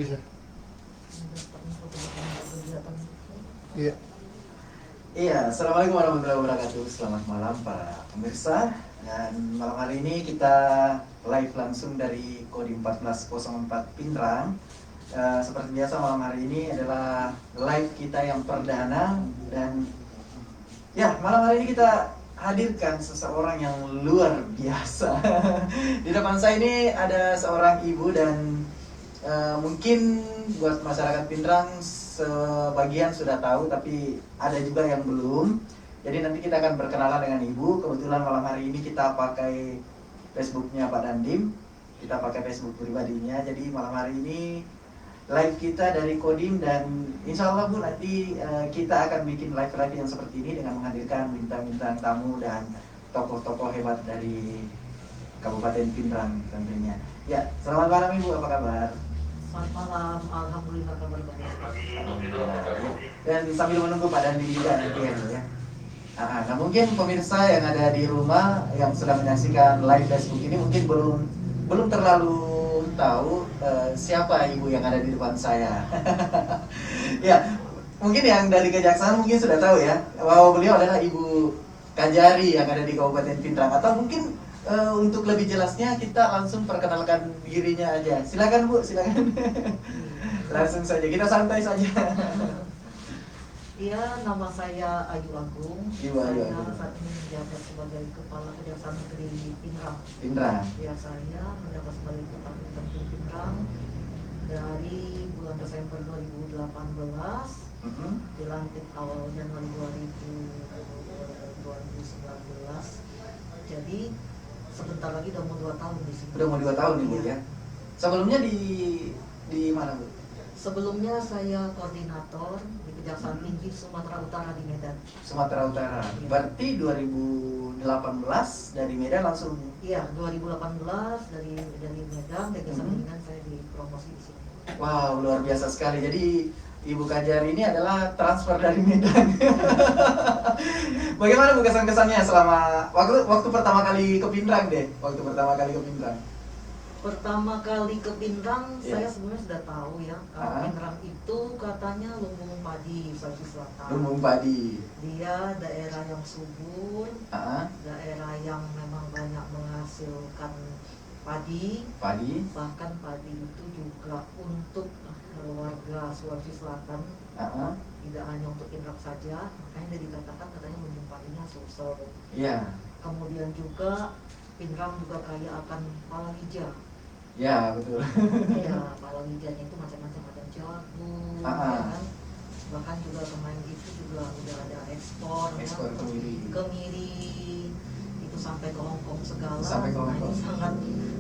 Bisa. Iya. Iya, assalamualaikum warahmatullahi wabarakatuh. Selamat malam para pemirsa. Dan malam hari ini kita live langsung dari Kodim 1404 Pindrang. Seperti biasa malam hari ini adalah live kita yang perdana. Dan ya, malam hari ini kita hadirkan seseorang yang luar biasa. Di depan saya ini ada seorang ibu dan mungkin buat masyarakat Pindrang sebagian sudah tahu, tapi ada juga yang belum. Jadi nanti kita akan berkenalan dengan ibu. Kebetulan malam hari ini kita pakai Facebooknya Pak Dandim, kita pakai Facebook pribadinya. Jadi malam hari ini live kita dari Kodim, dan insya Allah Bu nanti kita akan bikin live yang seperti ini dengan menghadirkan bintang-bintang tamu dan tokoh-tokoh hebat dari Kabupaten Pindrang tentunya. Ya, selamat malam Ibu, apa kabar? Selamat malam, alhamdulillah kabar baik. Dan sambil menunggu Pak Dandi juga nanti ya. Nah mungkin pemirsa yang ada di rumah yang sedang menyaksikan live Facebook ini mungkin belum terlalu tahu siapa ibu yang ada di depan saya. Ya, mungkin yang dari Kejaksaan mungkin sudah tahu ya bahwa beliau adalah Ibu Kajari yang ada di Kabupaten Pindrang. Atau mungkin untuk lebih jelasnya kita langsung perkenalkan dirinya aja. Silakan Bu, silakan. Langsung saja, kita santai saja. Iya, nama saya Ayu Agung. Ibu Ayu Saya Agung. saat ini menjabat sebagai Kepala Kejaksaan Negeri Pindrang. Pindrang. Ya, saya menjabat sebagai Kepala Kejaksaan Negeri Pindrang dari bulan Desember 2018, dilantik awal Januari 2019. Jadi sebentar lagi udah mau 2 tahun di sini. Udah mau 2 tahun nih Bu Iya. ya. Sebelumnya di mana Bu? Sebelumnya saya koordinator di Kejaksaan Tinggi Sumatera Utara di Medan. Sumatera Utara. Iya. Berarti 2018 dari Medan langsung. Iya, 2018 dari Medan, dan kemudian saya dipromosi di sini. Wow, luar biasa sekali. Jadi Ibu Kajari ini adalah transfer dari Medan. Bagaimana Bu kesan-kesannya selama waktu pertama kali ke Pindrang deh? Waktu pertama kali ke Pindrang. Pertama kali ke Pindrang, Iya. saya sebenarnya sudah tahu ya, kalau Pindrang itu katanya lumbung padi Sulawesi Selatan. Lumbung padi. Dia daerah yang subur, Ah, daerah yang memang banyak menghasilkan padi. Bahkan padi itu juga untuk warga Sulawesi Selatan, tidak hanya untuk Pindrang saja. Makanya dia dikatakan katanya lumbung padinya Sulsel. iya. Kemudian juga Pindrang juga kaya akan palawija. Ya, betul. Ya, palawijanya itu macam-macam, ada jagung, ya kan? Bahkan juga kemarin itu juga udah ada ekspor ya, Kemiri, itu sampai ke Hongkong segala. Sampai ke Hongkong. Ini sangat,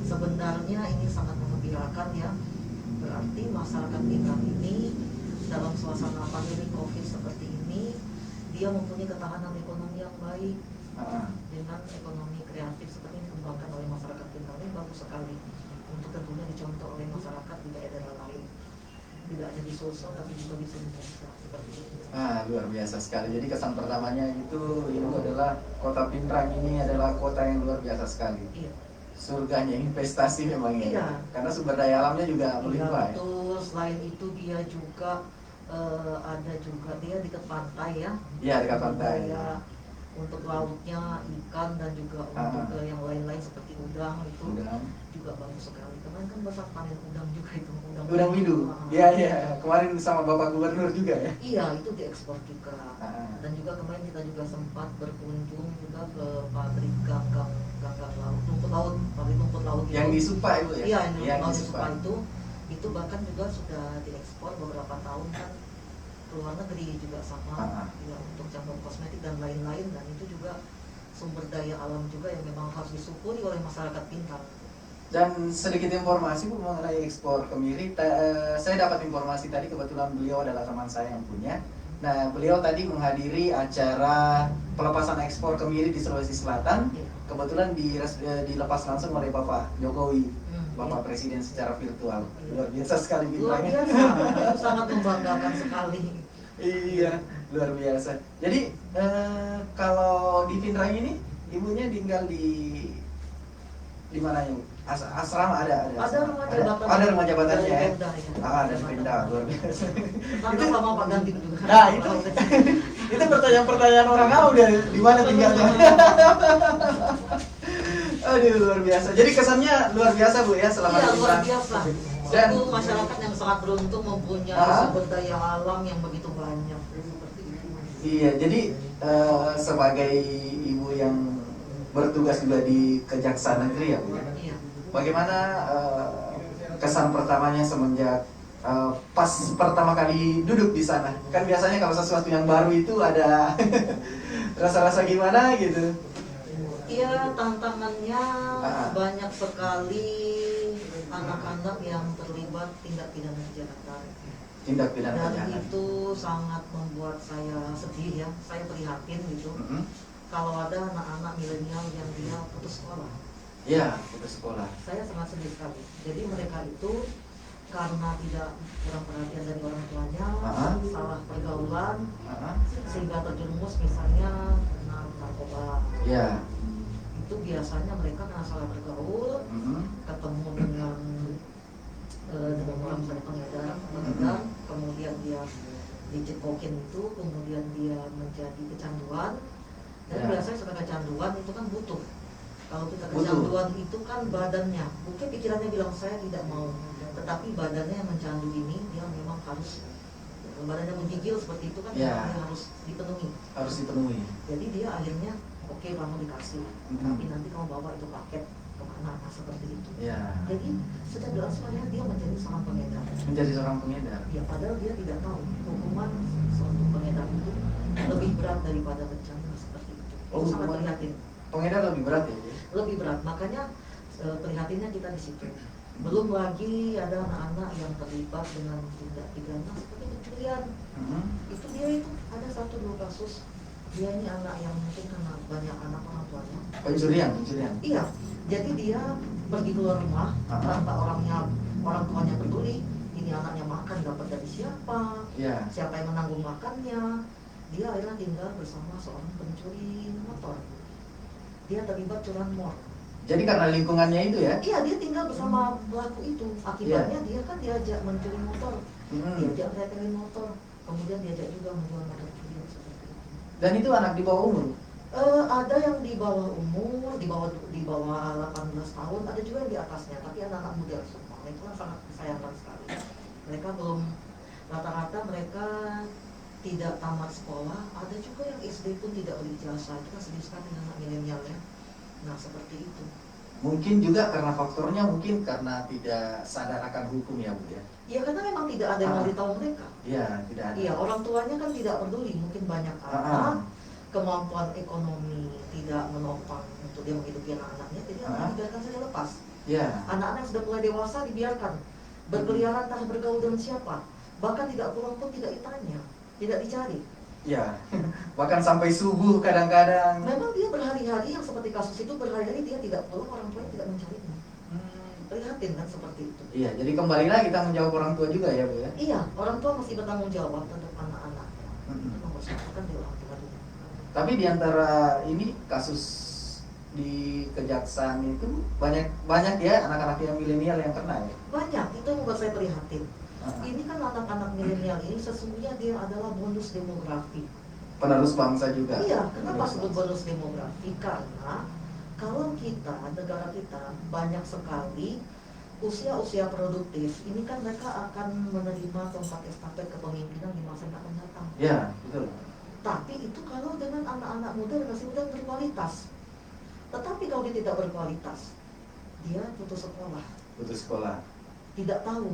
sebenarnya ini sangat mengembirakan ya. Berarti masyarakat Pindrang ini dalam suasana pandemi COVID seperti ini, dia mempunyai ketahanan ekonomi yang baik. Dengan ekonomi kreatif seperti ini dikembangkan oleh masyarakat Pindrang ini bagus sekali untuk tentunya dicontoh oleh masyarakat di daerah lain, tidak hanya di Sulsel tapi juga di seluruh seperti itu. Luar biasa sekali. Jadi kesan pertamanya itu adalah kota Pindrang ini adalah kota yang luar biasa sekali. Iya. Surganya investasi memang ya. Iya. Karena sumber daya alamnya juga melimpah. Iya, betul. Selain itu dia juga ada juga dia dekat pantai ya. Iya, dekat pantai. Ya, untuk lautnya ikan dan juga untuk yang lain-lain seperti udang itu juga bagus sekali. Kemarin kan besar panen udang juga itu, udang windu. Iya. Kemarin sama Bapak Gubernur juga ya. Iya, itu diekspor juga. Dan juga kemarin kita juga sempat berkunjung juga ke pabrik ganggang laut, pabrik rumput laut itu. Yang di Supa itu ya. Iya, yang di di Supa itu bahkan juga sudah diekspor beberapa tahun kan ke luar negeri juga sama ya, untuk cabang kosmetik dan lain-lain, dan itu juga sumber daya alam juga yang memang harus disyukuri oleh masyarakat Pindrang. Dan sedikit informasi Bu mengenai ekspor kemiri, saya dapat informasi tadi, kebetulan beliau adalah teman saya yang punya. Nah, beliau tadi menghadiri acara pelepasan ekspor kemiri di Sulawesi Selatan. Kebetulan dilepas langsung oleh Bapak Jokowi, Bapak Presiden secara virtual. Luar biasa sekali Luar Pindrangnya. biasa, itu sangat membanggakan sekali. Iya, luar biasa. Jadi kalau di Pindrang ini ibunya tinggal di di mana ya? Asrama ada. Ada rumah jabatan. Ada rumah jabatannya ya. Pemda, ya. Ada Pemda, luar biasa. Nanti sama Pak Ganti juga. Nah, itu pertanyaan orang awam udah di mana tinggalnya. Aduh, luar biasa. Jadi kesannya luar biasa Bu ya selama Iya, di luar sana. biasa. Dan Itu masyarakat yang sangat beruntung mempunyai sumber daya alam yang begitu banyak. Seperti itu. iya, jadi sebagai ibu yang bertugas juga di Kejaksaan Negeri ya Bu ya. Iya. Bagaimana kesan pertamanya semenjak pas pertama kali duduk di sana? Kan biasanya kalau sesuatu yang baru itu ada rasa-rasa gimana gitu. Iya, tantangannya banyak sekali anak-anak yang terlibat tindak pidana kejahatan. Tindak pidana Dan kejahatan. itu sangat membuat saya sedih ya, saya prihatin gitu. Kalau ada anak-anak milenial yang dia putus sekolah. Iya, putus sekolah. Saya sangat sedih sekali. Jadi mereka itu karena tidak kurang perhatian dari orang tuanya, salah pergaulan, sehingga terjerumus misalnya kena narkoba. Iya. Itu biasanya mereka karena salah bergaul, ketemu dengan orang misalnya pengedar, kemudian dia dicekokin itu, kemudian dia menjadi kecanduan. Dan biasanya setelah kecanduan itu kan butuh. Kalau kita kecanduan itu kan badannya, mungkin pikirannya bilang saya tidak mau, tetapi badannya yang mencandu ini dia memang harus, badannya menggigil seperti itu kan, dia harus dipenuhi. Harus dipenuhi. Jadi dia akhirnya oke, kamu dikasih, tapi nanti kamu bawa itu paket kemana, seperti itu. Jadi sejak sebenarnya dia menjadi seorang pengedar. Menjadi seorang pengedar. Ya, padahal dia tidak tahu hukuman seorang pengedar itu lebih berat daripada bencana seperti itu. Oh, itu sangat prihatin. Pengedar lebih berat ya? Lebih berat, makanya prihatinnya kita di situ. Belum lagi ada anak-anak yang terlibat dengan tindak pidana seperti pencurian. Itu dia itu ada 1-2 kasus. Dia ini anak yang mungkin karena banyak anak orang tuanya. Pencurian. Iya, jadi dia pergi keluar rumah tanpa orang tuanya peduli. Ini anaknya makan dapat dari siapa? Siapa yang menanggung makannya? Dia akhirnya tinggal bersama seorang pencuri motor. Dia terlibat curanmor. Jadi karena lingkungannya itu ya? Iya, dia tinggal bersama pelaku itu. Akibatnya dia kan diajak mencuri motor, diajak retelin motor, kemudian diajak juga menjual motor curian seperti itu. Dan itu anak di bawah umur? Ada yang di bawah umur, di bawah 18 tahun, ada juga yang di atasnya, tapi anak-anak muda semua. Itu kan sangat disayangkan sekali. Mereka belum, rata-rata mereka tidak tamat sekolah, ada juga yang SD pun tidak berijazah. Itu kan sedih sekali anak milenial ya. Nah, seperti itu. Mungkin juga karena faktornya mungkin karena tidak sadar akan hukum ya Bu ya? Iya, karena memang tidak ada yang memberitahu mereka. Iya, tidak ada. Iya, orang tuanya kan tidak peduli, mungkin banyak anak, kemampuan ekonomi tidak menopang untuk dia menghidupi anak-anaknya, jadi anak dibiarkan saja lepas. Iya. Anak-anak yang sudah mulai dewasa dibiarkan berkeliaran, entah bergaul dengan siapa, bahkan tidak pulang pun tidak ditanya, tidak dicari. Iya, bahkan sampai subuh kadang-kadang. Memang dia berhari-hari, yang seperti kasus itu berhari-hari dia tidak pulang, orang tuanya tidak mencarinya. Prihatin kan seperti itu. Iya, jadi kembali lagi tanggung jawab orang tua juga ya Bu ya? Iya, orang tua mesti bertanggung jawab terhadap anak-anaknya. Itu nomor satu kan di orang tua. Tapi di antara ini kasus di Kejaksaan itu banyak ya anak-anak yang milenial yang kena ya? Banyak, itu yang membuat saya prihatin. Ini kan anak-anak milenial ini sesungguhnya dia adalah bonus demografi. Penerus bangsa juga. Iya, kenapa sebut bonus demografi? Karena kalau kita, negara kita banyak sekali usia-usia produktif, ini kan mereka akan menerima tongkat estafet kepemimpinan di masa yang akan datang. Iya, betul. Tapi itu kalau dengan anak-anak muda, generasi muda berkualitas. Tetapi kalau dia tidak berkualitas, dia putus sekolah. Putus sekolah. Tidak tahu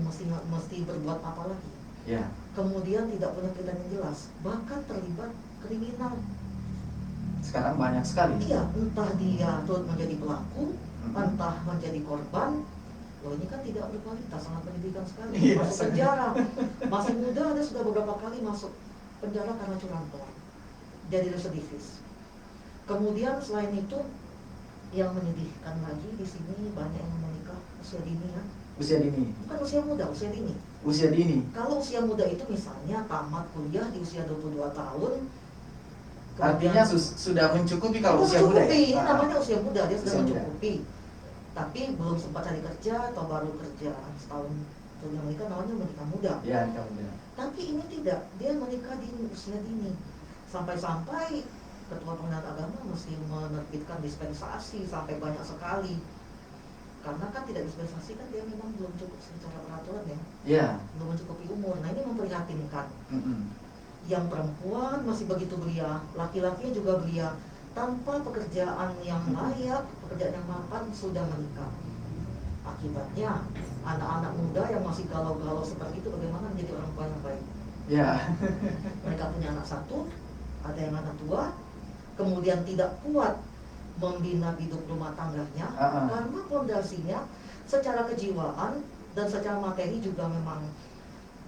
mesti berbuat apa lagi. Ya. Kemudian tidak punya pilihan yang jelas, bahkan terlibat kriminal. Sekarang banyak sekali. Iya, entah dia turut menjadi pelaku, entah menjadi korban. Loh, ini kan tidak berkualitas, sangat menyedihkan sekali. Iya, masuk penjara. Masih muda ada sudah beberapa kali masuk penjara karena curanmor. Jadi residivis. Kemudian selain itu, yang menyedihkan lagi di sini banyak yang menikah usia dini ya. Usia dini. Bukan usia muda, usia dini. Usia dini. Kalau usia muda itu misalnya tamat kuliah di usia 22 tahun. Artinya sudah mencukupi kalau usia muda ya? Ini namanya usia muda, dia sudah usia mencukupi. tapi belum sempat cari kerja atau baru kerja setahun sudah menikah, namanya menikah muda. Iya, nikah muda. Tapi ini tidak, dia menikah di usia dini. Sampai-sampai ketua pengadilan agama mesti menerbitkan dispensasi sampai banyak sekali. Karena kan tidak dispensasi kan dia memang belum cukup secara peraturan ya. Iya. Belum mencukupi umur. Nah ini memprihatinkan. Mm-mm. Yang perempuan masih begitu belia, laki-lakinya juga belia, tanpa pekerjaan yang layak, pekerjaan yang mapan sudah menikah. Akibatnya anak-anak muda yang masih galau-galau seperti itu bagaimana menjadi orang tua yang baik? Ya. Mereka punya anak satu, ada yang anak tua, kemudian tidak kuat membina hidup rumah tangganya karena fondasinya secara kejiwaan dan secara materi juga memang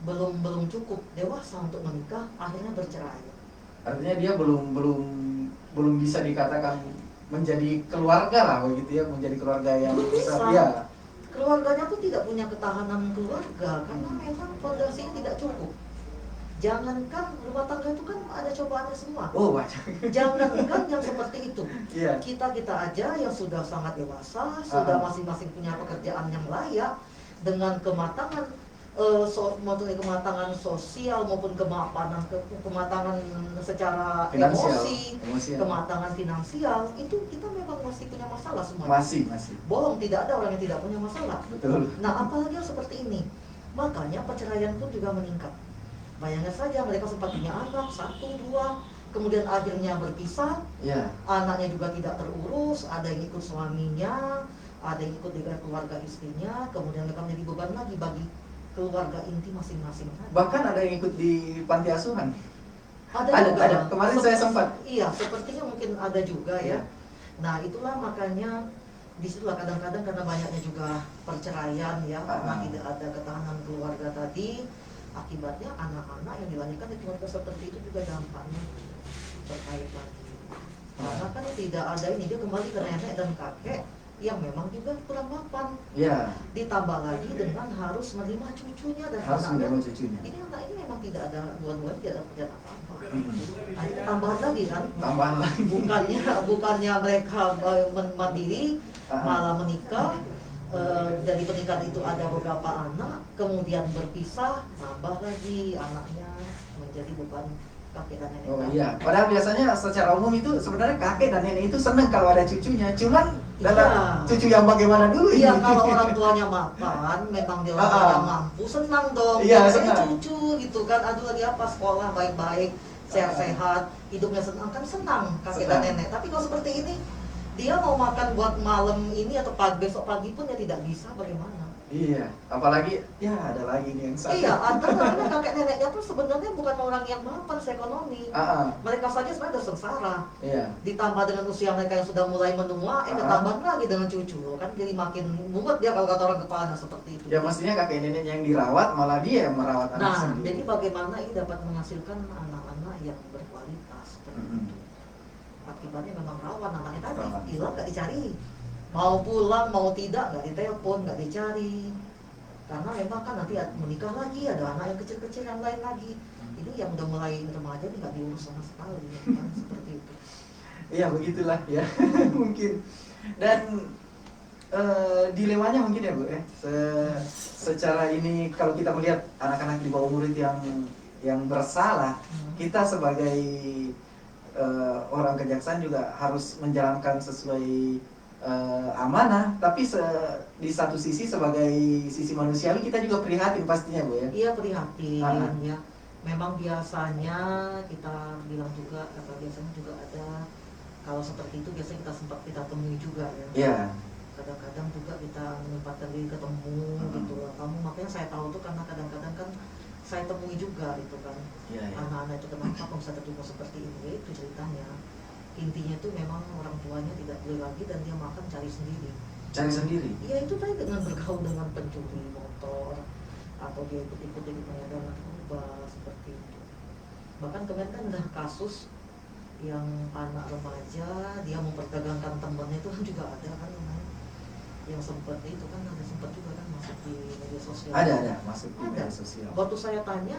belum cukup dewasa untuk menikah, akhirnya bercerai. Artinya dia belum bisa dikatakan menjadi keluarga lah begitu ya, menjadi keluarga yang besar ya. Keluarganya tuh tidak punya ketahanan keluarga karena memang fondasinya tidak cukup. Jangankan rumah tangga itu kan ada cobaannya semua. Oh banyak. Jangankan yang seperti itu. Iya. Kita aja yang sudah sangat dewasa, sudah masing-masing punya pekerjaan yang layak dengan kematangan kematangan sosial maupun kematangan secara emosi, kematangan finansial, itu kita memang masih punya masalah semua. Masih. Bohong, tidak ada orang yang tidak punya masalah. Betul. Nah, apalagi yang seperti ini. Makanya perceraian pun juga meningkat. Bayangkan saja mereka sempat punya anak, 1, 2, kemudian akhirnya berpisah. Ya. Anaknya juga tidak terurus, ada yang ikut suaminya, ada yang ikut dengan keluarga istrinya, kemudian mereka menjadi beban lagi bagi keluarga inti masing-masing. Bahkan ada yang ikut di panti asuhan. Ada. Kemarin saya sempat. Iya, sepertinya mungkin ada juga ya. Nah, itulah makanya disitulah kadang-kadang karena banyaknya juga perceraian ya, karena tidak ada ketahanan keluarga tadi, akibatnya anak-anak yang dilahirkan di keluarga seperti itu juga dampaknya terkait lagi. Karena kan tidak ada ini, dia kembali ke nenek dan kakek yang memang juga kurang mapan. Ya. Ditambah lagi dengan harus menerima cucunya dan harus menerima cucunya. Ini anak ini memang tidak ada dua-duanya, tidak ada kerjaan apa-apa. Akhirnya tambahan lagi kan? Tambahan lagi. Bukannya mereka mandiri, malah menikah. Dari pernikahan itu ada beberapa anak, kemudian berpisah, nambah lagi anaknya menjadi beban kakek dan nenek. Oh iya, padahal biasanya secara umum itu sebenarnya kakek dan nenek itu seneng kalau ada cucunya, cuman dalam cucu yang bagaimana dulu ini? Iya, kalau orang tuanya mapan, memang dia orang tuanya mampu, senang dong. Iya, senang. Cucu gitu kan, aduh lagi apa, sekolah baik-baik, sehat-sehat, hidupnya senang, kan senang kakek dan nenek. Tapi kalau seperti ini, dia mau makan buat malam ini atau besok pagi pun ya tidak bisa, bagaimana? Iya, apalagi ya ada lagi nih yang satu. Iya, karena kakek neneknya tuh sebenarnya bukan orang yang mapan secara ekonomi. Mereka saja sebenarnya sudah sengsara. Iya. Ditambah dengan usia mereka yang sudah mulai menua, ditambah lagi dengan cucu, kan jadi makin mumet dia kalau kata orang kepala seperti itu. Ya mestinya kakek nenek yang dirawat, malah dia yang merawat anak sendiri. Nah, jadi bagaimana ini dapat menghasilkan anak-anak yang berkualitas seperti itu. Akibatnya memang rawan anaknya tadi, hilang nggak dicari. Mau pulang, mau tidak, nggak ditelepon, nggak dicari. Karena memang kan nanti menikah lagi, ada anak yang kecil-kecil yang lain lagi. Ini yang udah mulai remaja ini nggak diurus sama sekali, kan? Seperti itu. Iya, begitulah ya. Mungkin. Dan dilemanya mungkin ya Bu ya. Secara ini kalau kita melihat anak-anak di bawah umur itu yang bersalah, kita sebagai orang kejaksaan juga harus menjalankan sesuai amanah, tapi di satu sisi sebagai sisi manusiawi kita juga prihatin pastinya Bu ya. Iya, prihatin ya. Memang biasanya kita bilang juga, biasanya juga ada kalau seperti itu biasanya kita temui juga ya. Iya. Kadang-kadang juga kita menyempatkan diri ketemu gitu lah. Kamu makanya saya tahu tuh karena kadang-kadang kan saya temui juga itu kan. Anak-anak itu kenapa kok bisa terjadi seperti ini, itu ceritanya. Intinya itu memang orang tuanya tidak boleh lagi dan dia makan cari sendiri. Cari sendiri? Iya, itu tadi dengan bergaul dengan pencuri motor atau dia ikut-ikut jadi pengedar narkoba seperti itu. Bahkan kemarin kan ada kasus yang anak remaja dia memperdagangkan temannya itu kan juga ada kan namanya. Yang sempat itu kan ada sempat juga kan masuk di media sosial. Ada masuk di media sosial. Waktu saya tanya,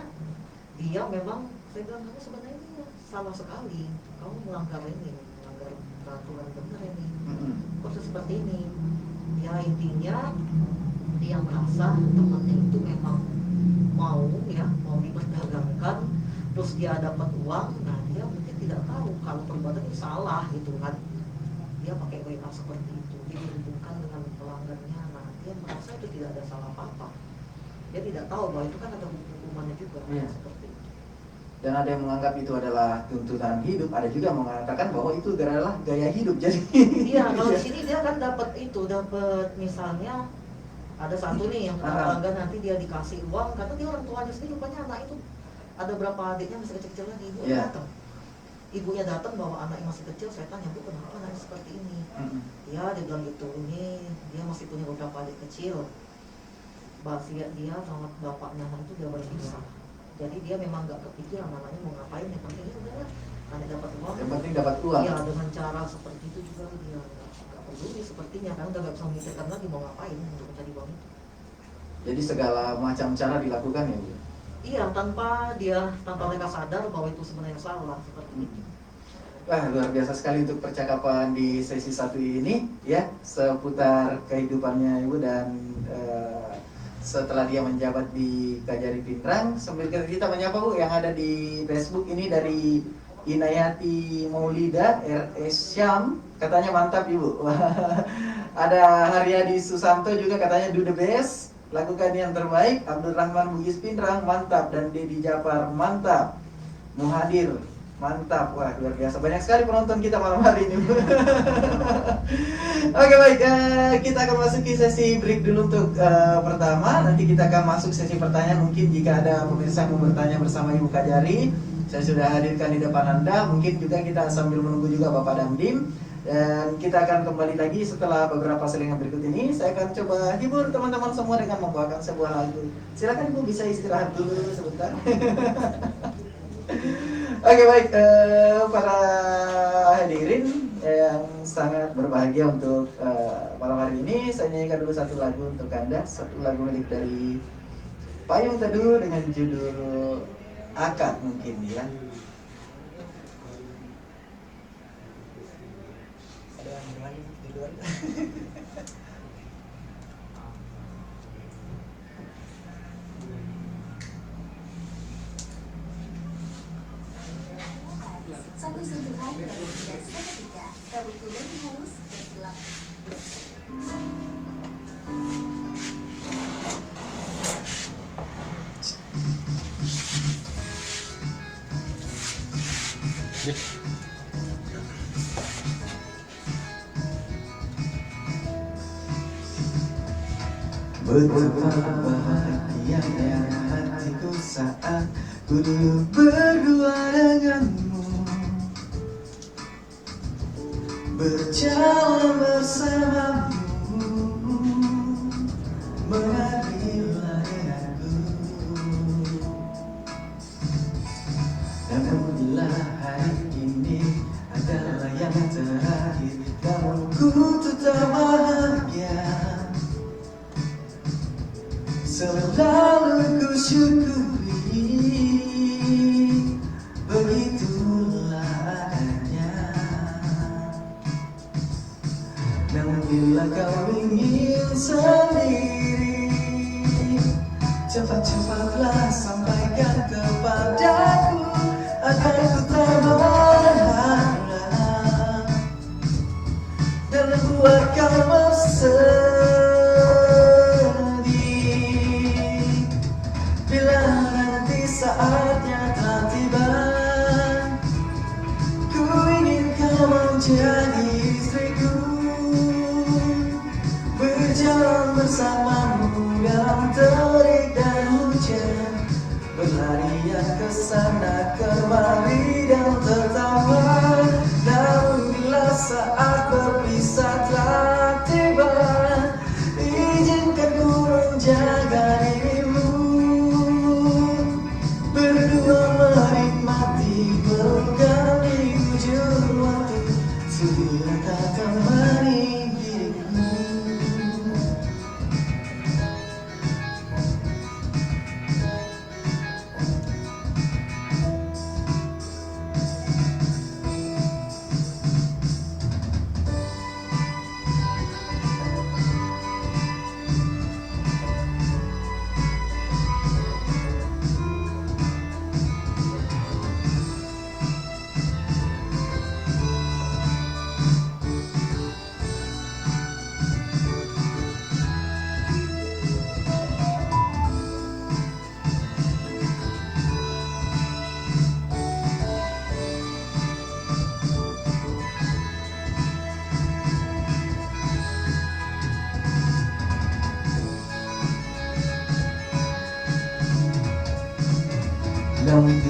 dia memang saya bilang kamu sebenarnya ini salah sekali. Kamu melanggar peraturan benar ini. Kok seperti ini? Ya intinya dia merasa temannya itu memang mau diperdagangkan, terus dia dapat uang. Nah dia mungkin tidak tahu kalau perbuatan itu salah gitu kan, dia pakai WA seperti itu, dia dihubungkan dengan pelanggannya. Nah dia merasa itu tidak ada salah apa-apa, dia tidak tahu bahwa itu kan ada hukumannya juga. Seperti itu. Dan ada yang menganggap itu adalah tuntutan hidup, ada juga mengatakan bahwa itu adalah gaya hidup. Jadi iya, kalau di sini dia kan dapat misalnya ada satu nih yang pelanggan, nanti dia dikasih uang karena dia orang tuanya sendiri, rupanya anak itu ada berapa adiknya masih kecil-kecil lagi, ibunya datang bawa anak yang masih kecil. Saya tanya, bu kenapa anaknya seperti ini? Ya dia bilang gitu, ini dia masih punya beberapa adik kecil, dia sama bapaknya anak itu udah berpisah, jadi dia memang nggak kepikiran anaknya mau ngapain, yang penting itu udah anak dapat uang, yang penting dapat uang. Ya dengan cara seperti itu juga dia nggak peduli sepertinya, karena udah nggak bisa memikirkan lagi mau ngapain untuk mencari uang itu. Jadi segala macam cara dilakukan ya Bu? Iya, tanpa mereka sadar bahwa itu sebenarnya salah seperti itu. Wah, luar biasa sekali untuk percakapan di sesi satu ini ya, seputar kehidupannya Ibu dan setelah dia menjabat di Kajari Pindrang. Sambil kita menyapa Bu yang ada di Facebook ini dari Inayati Maulida RS Syam, katanya mantap Ibu. Ada Haryadi Susanto juga katanya do the best, lakukan yang terbaik. Abdul Rahman Bugis Pindrang mantap, dan Dedi Japar mantap. Muhadir mantap. Wah luar biasa, banyak sekali penonton kita malam hari ini. Oke baik, kita akan masuki sesi break dulu untuk pertama. Nanti kita akan masuk sesi pertanyaan. Mungkin jika ada pemirsa yang mau bertanya bersama Ibu Kajari, saya sudah hadirkan di depan Anda. Mungkin juga kita sambil menunggu juga Bapak Damdim. Dan kita akan kembali lagi setelah beberapa selingan berikut ini. Saya akan coba hibur teman-teman semua dengan membawakan sebuah lagu. Silakan Ibu bisa istirahat dulu sebentar. Oke baik, para hadirin yang sangat berbahagia, untuk malam hari ini saya nyanyikan dulu satu lagu untuk Anda. Satu lagu milik dari Payung Teduh dengan judul Akad mungkin ya. Ada yang lagi di luar. Satu sentuhan dari tidak seketika, kabut kuda halus bergelap. Betapa bahagianya hatiku saat ku duduk berdua denganmu, berjalan bersamamu, mengakhiri lahirku. Namun bila hari ini adalah yang terakhir, namun ku tetap bahagia. Selalu ku syukuri, begitulah adanya. Namun bila kau ingin sendiri, cepat-cepatlah sampaikan kepadaku agar ku tak berharap dan buat kau bersedih. Bila nanti saatnya telah tiba, ku ingin kau menjadi istriku, berjalan bersamamu dalam terik dan hujan, berlarian ke sana kemari dan tertawa. Namun bila saat berpisah telah tiba, izinkan ku menjaga dirimu, berdua menikmati berganti ujung waktu.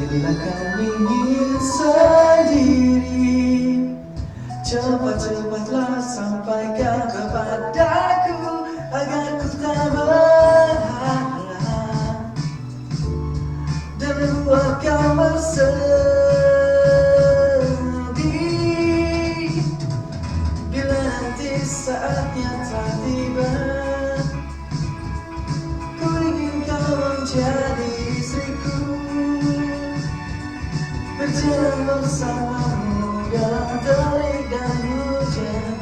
bila kau ingin sendiri, cepat-cepatlah sampaikan kepadaku agar ku tak berharap dan buat kau bersedih. Bila nanti saatnya telah tiba, ku ingin kau menjadi istriku, berjalan bersamamu dalam terik dan hujan,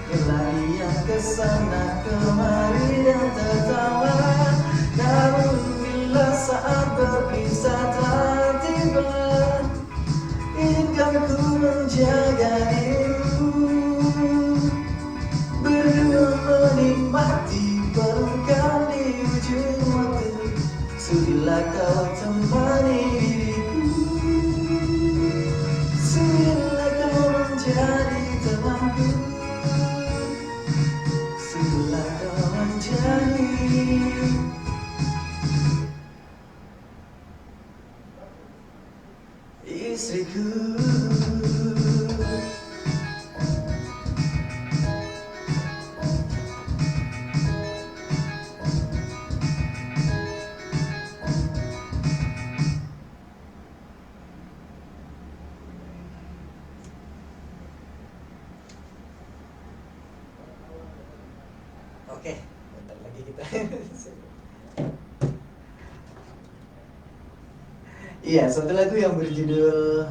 berlarian kesana kemari dan tertawa. Namun bila saat berpisah telah tiba, izinkan ku menjaga dirimu, berdua menikmati pelukan di ujung waktu. Sudilah kau temani diriku, sudilah kau menjadi temanku, sudilah kau menjadi istriku. Oke, bentar lagi kita. Iya, satu lagu yang berjudul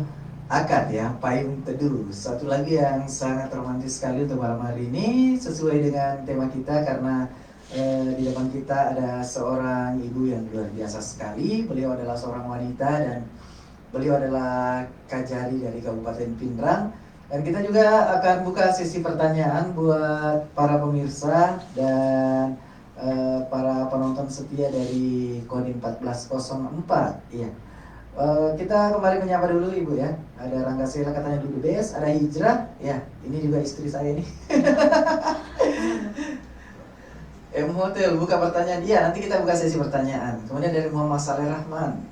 Akad ya, Payung Teduh. Satu lagu yang sangat romantis sekali untuk malam hari ini, sesuai dengan tema kita karena di depan kita ada seorang ibu yang luar biasa sekali. Beliau adalah seorang wanita dan beliau adalah Kajari dari Kabupaten Pindrang. Dan kita juga akan buka sesi pertanyaan buat para pemirsa dan para penonton setia dari Kodim 1404. Iya. Kita kembali menyapa dulu Ibu ya. Ada Rangga Sela katanya dulu bes, ada Hijrah. Ya, ini juga istri saya nih. M Hotel buka pertanyaan. Iya, nanti kita buka sesi pertanyaan. Kemudian dari Muhammad Saleh Rahman.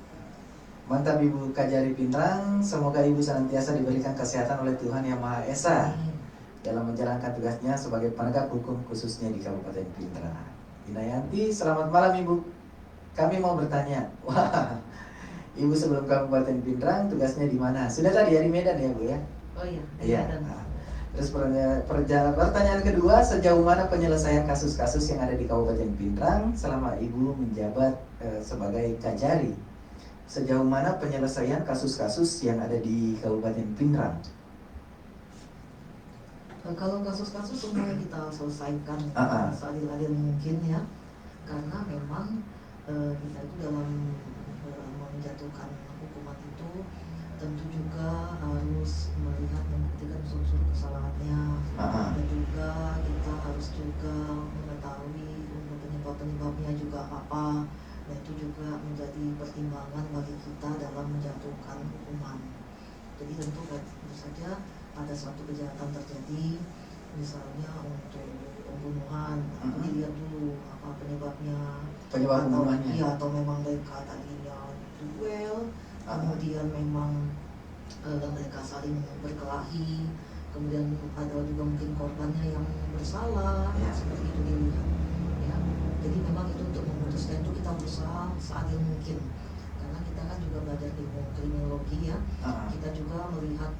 Mantap Ibu Kajari Pindrang, semoga Ibu senantiasa diberikan kesehatan oleh Tuhan Yang Maha Esa dalam menjalankan tugasnya sebagai penegak hukum khususnya di Kabupaten Pindrang. Inayanti, selamat malam Ibu. Kami mau bertanya. Wah, Ibu sebelum Kabupaten Pindrang tugasnya di mana? Sudah tadi ya di Medan ya Bu ya? Oh iya. Iya. Terus pertanyaan kedua, sejauh mana penyelesaian kasus-kasus yang ada di Kabupaten Pindrang selama Ibu menjabat sebagai Kajari? Sejauh mana penyelesaian kasus-kasus yang ada di Kabupaten Pindrang? Kalau kasus-kasus semuanya kita selesaikan seadil-adil mungkin ya, karena memang kita itu dalam menjatuhkan hukuman itu tentu juga harus melihat membuktikan unsur-unsur kesalahannya, dan juga kita harus juga mengetahui penyebab-penyebabnya juga apa. Dan itu juga menjadi pertimbangan bagi kita dalam menjatuhkan hukuman. Jadi tentu saja ada suatu kejahatan terjadi, misalnya untuk pembunuhan, dilihat dulu apa penyebabnya, penyebab pembunuhannya. Iya, atau memang mereka tadinya duel, kemudian memang mereka saling berkelahi, kemudian ada juga mungkin korbannya yang bersalah, seperti itu dilihat. Jadi memang itu untuk memutuskan itu kita berusaha seadil mungkin, karena kita kan juga belajar ilmu kriminologi ya. Kita juga melihat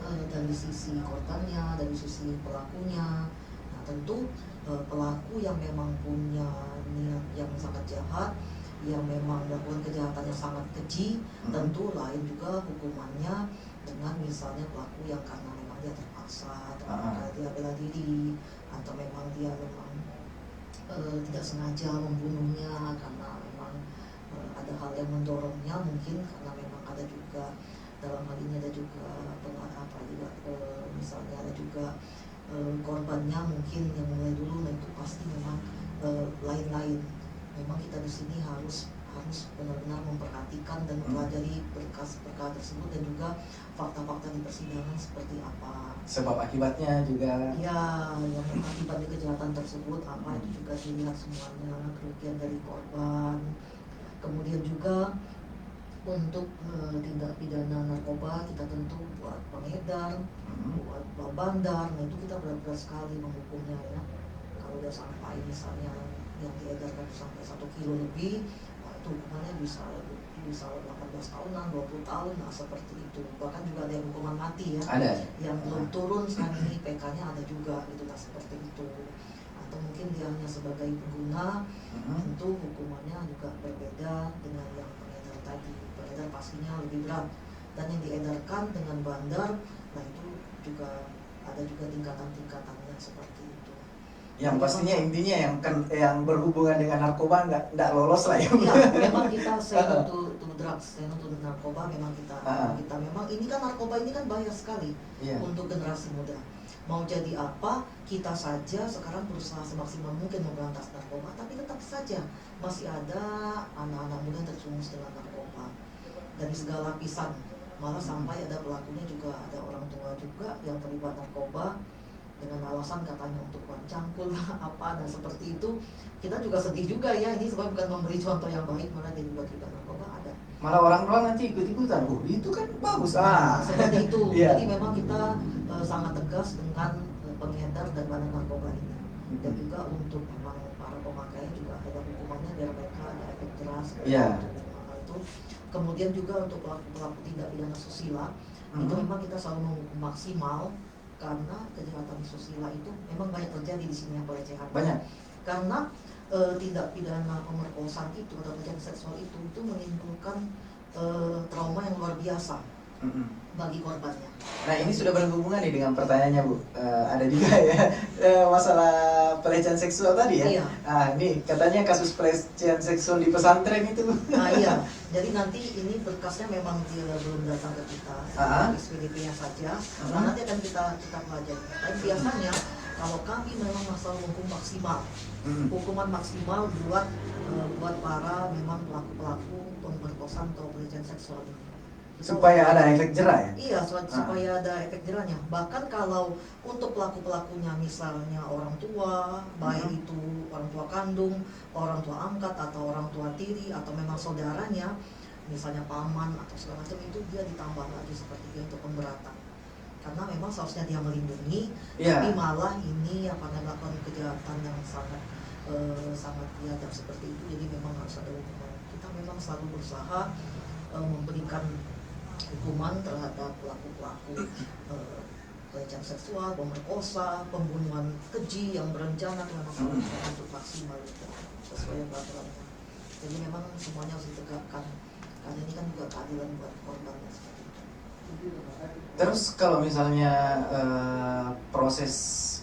dari sisi korbannya, dari sisi pelakunya. Nah tentu pelaku yang memang punya niat yang sangat jahat, yang memang melakukan kejahatan yang sangat keji, tentu lain juga hukumannya dengan misalnya pelaku yang karena memang dia terpaksa, atau dia bela diri, atau memang dia memang tidak sengaja membunuhnya karena memang ada hal yang mendorongnya, mungkin karena memang ada juga dalam hal ini ada juga misalnya ada juga korbannya mungkin yang mulai dulu. Nah itu pasti memang lain-lain. Memang kita di sini harus benar-benar memperhatikan dan mempelajari berkas-berkas tersebut dan juga fakta-fakta di persidangan seperti apa. Sebab akibatnya juga. Ya, yang akibat dari kejahatan tersebut apa itu juga dilihat semuanya, kerugian dari korban. Kemudian juga Untuk tindak pidana narkoba kita tentu buat pengedar, buat bandar, nah itu kita berat-berat sekali menghukumnya ya. Kalau udah sampai misalnya yang diedarkan sampai 1 kilo lebih, nah itu hukumannya bisa 18 tahunan, 20 tahun, nah seperti itu. Bahkan juga ada yang hukuman mati ya. Ada. Yang belum turun sekarang ini PK-nya ada juga gitu, nah seperti itu. Atau mungkin dia hanya sebagai pengguna, tentu hukumannya juga berbeda dengan yang pengedar tadi. Pengedar pastinya lebih berat, dan yang diedarkan dengan bandar, nah itu juga ada juga tingkatan-tingkatannya seperti itu. Yang pastinya intinya yang berhubungan dengan narkoba nggak lolos lah ya. Iya, memang kita say no to drugs, say no to narkoba, memang kita memang ini kan narkoba ini kan bahaya sekali untuk generasi muda. Mau jadi apa, kita saja sekarang berusaha semaksimal mungkin memberantas narkoba, tapi tetap saja masih ada anak-anak muda yang terjerumus dalam narkoba dari segala lapisan. Malah sampai ada pelakunya juga, ada orang tua juga yang terlibat narkoba dengan alasan katanya untuk uang cangkul apa dan seperti itu. Kita juga sedih juga ya, ini sebab bukan memberi contoh yang baik, malah dia juga terlibat narkoba ada. Malah orang-orang nanti ikut-ikutan, itu kan bagus Seperti itu. Yeah. Jadi memang kita sangat tegas dengan pengedar dan bandar narkoba ini. Dan juga untuk memang para pemakai juga ada hukumannya biar mereka ada efek jelas. Itu. Kemudian juga untuk pelaku tindak pidana susila, itu memang kita selalu menghukum maksimal, karena kejahatan susila itu memang banyak terjadi di sini, yang pelecehan. Banyak. Karena tindak pidana pemerkosaan itu atau pelecehan seksual itu menimbulkan trauma yang luar biasa bagi korbannya. Nah ini sudah berhubungan nih dengan pertanyaannya Bu. Ada juga ya masalah pelecehan seksual tadi ya. Iya. Ini katanya kasus pelecehan seksual di pesantren itu. Iya. Jadi nanti ini berkasnya memang dia belum datang ke kita, di SPDP-nya saja. Nah, nanti akan kita pelajari. Tapi biasanya kalau kami memang masalah hukum maksimal, hukuman maksimal buat para memang pelaku pemerkosaan atau pelecehan seksual ini. Supaya ada efek jerah ya? Iya, supaya ada efek jerahnya. Bahkan kalau untuk pelaku-pelakunya misalnya orang tua, baik itu orang tua kandung, orang tua angkat, atau orang tua tiri, atau memang saudaranya, misalnya paman atau segala macam, itu dia ditambah lagi seperti itu untuk pemberatan. Karena memang seharusnya dia melindungi, tapi malah ini melakukan kejahatan yang sangat biadab seperti itu. Jadi memang harus ada hukuman. Kita memang selalu berusaha memberikan hukuman terhadap pelaku-pelaku pelecehan seksual, pemerkosa, pembunuhan keji yang berencana, memang untuk maksimal sesuai peraturannya. Jadi memang semuanya harus ditegakkan, karena ini kan juga keadilan buat korbannya seperti itu. Terus kalau misalnya proses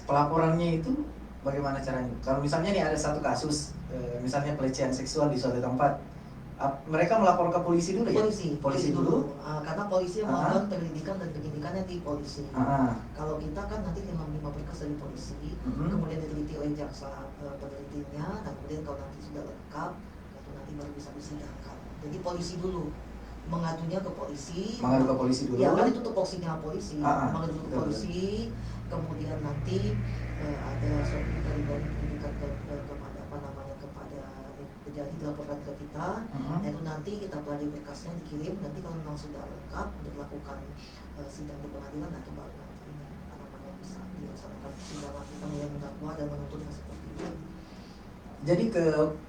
pelaporannya itu bagaimana caranya? Kalau misalnya nih ada satu kasus, misalnya pelecehan seksual di suatu tempat, mereka melapor ke polisi dulu ya? Polisi dulu. Karena polisi yang melakukan penyelidikan dan penyidikannya di polisi. Kalau kita kan nanti 5 berkas dari polisi, kemudian diteliti oleh jaksa penelitinya, dan kemudian kalau nanti sudah lengkap, itu nanti baru bisa disidangkan. Jadi polisi dulu, mengadunya ke polisi. Mengadu ke polisi dulu. Ya kan itu tupoksinya polisi. Mengadu ke polisi, kemudian nanti ada suatu dari penyidikan kepada jadi dilaporkan ke kita, dan itu nanti kita pelajari berkasnya, dikirim. Nanti kalau memang sudah lengkap untuk melakukan sidang di pengadilan, nanti baru nanti bisa dilaksanakan sidang, kita mulai mendakwa dan menuntutnya seperti itu. Jadi ke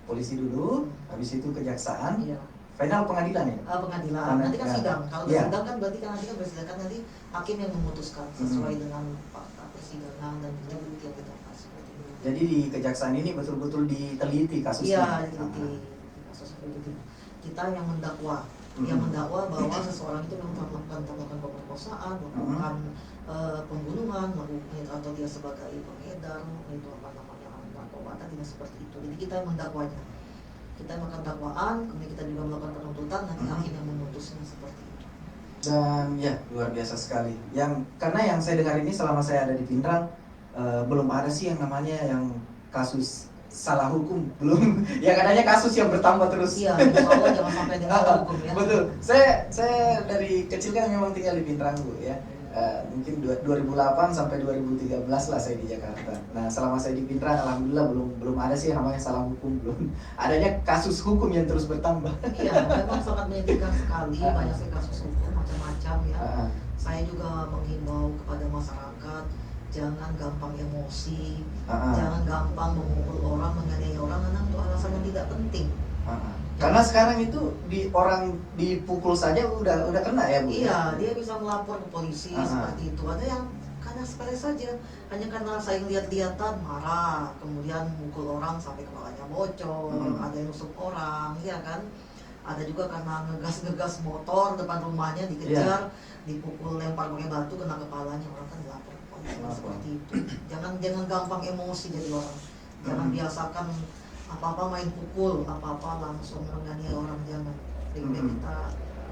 polisi dulu, habis itu kejaksaan, final pengadilan ya? Pengadilan, nanti kan sidang. Kalau sidang kan berarti kan nanti kan bersidang, nanti hakim yang memutuskan sesuai dengan fakta persidangan dan juga bukti yang kita kasih. Jadi di kejaksaan ini betul-betul diteliti kasusnya? Iya, diteliti kasus itu. Kita yang mendakwa, bahwa seseorang itu memang melakukan pemerkosaan, melakukan pembunuhan, atau dia sebagai pengedar, itu narkoba tadi seperti itu. Jadi kita yang mendakwanya, kita melakukan dakwaan, kemudian kita juga melakukan penuntutan, nanti hakim yang memutusnya seperti itu. Dan ya luar biasa sekali. Karena yang saya dengar ini selama saya ada di Pindrang, belum ada sih yang namanya yang kasus salah hukum, belum. Ya katanya kasus yang bertambah terus. Iya, insya Allah jangan sampai dengan salah hukum ya. Betul. Saya dari kecil kan memang tinggal di Pindrang Bu ya. mungkin 2008 sampai 2013 lah saya di Jakarta. Nah selama saya di Pindrang alhamdulillah belum ada sih namanya salah hukum, belum adanya kasus hukum yang terus bertambah. Iya, memang sangat menyedihkan sekali, banyak sekali kasus hukum macam-macam ya. Saya juga menghimbau kepada masyarakat, jangan gampang emosi, jangan gampang memukul orang, menganiaya orang karena untuk alasan yang tidak penting. Karena sekarang itu orang dipukul saja udah kena ya Bu? Iya, dia bisa melapor ke polisi seperti itu. Ada yang karena sepele saja, hanya karena saya lihat-lihatan marah, kemudian mukul orang sampai kepalanya bocor, ada yang nusuk orang, ya kan? Ada juga karena ngegas motor depan rumahnya dikejar, dipukul, lempar pakai batu kena kepalanya, orang kan lapor ke polisi seperti itu. Jangan gampang emosi jadi orang. Jangan biasakan apa-apa main pukul, apa-apa langsung menganiaya orang, jangan. Lebih kita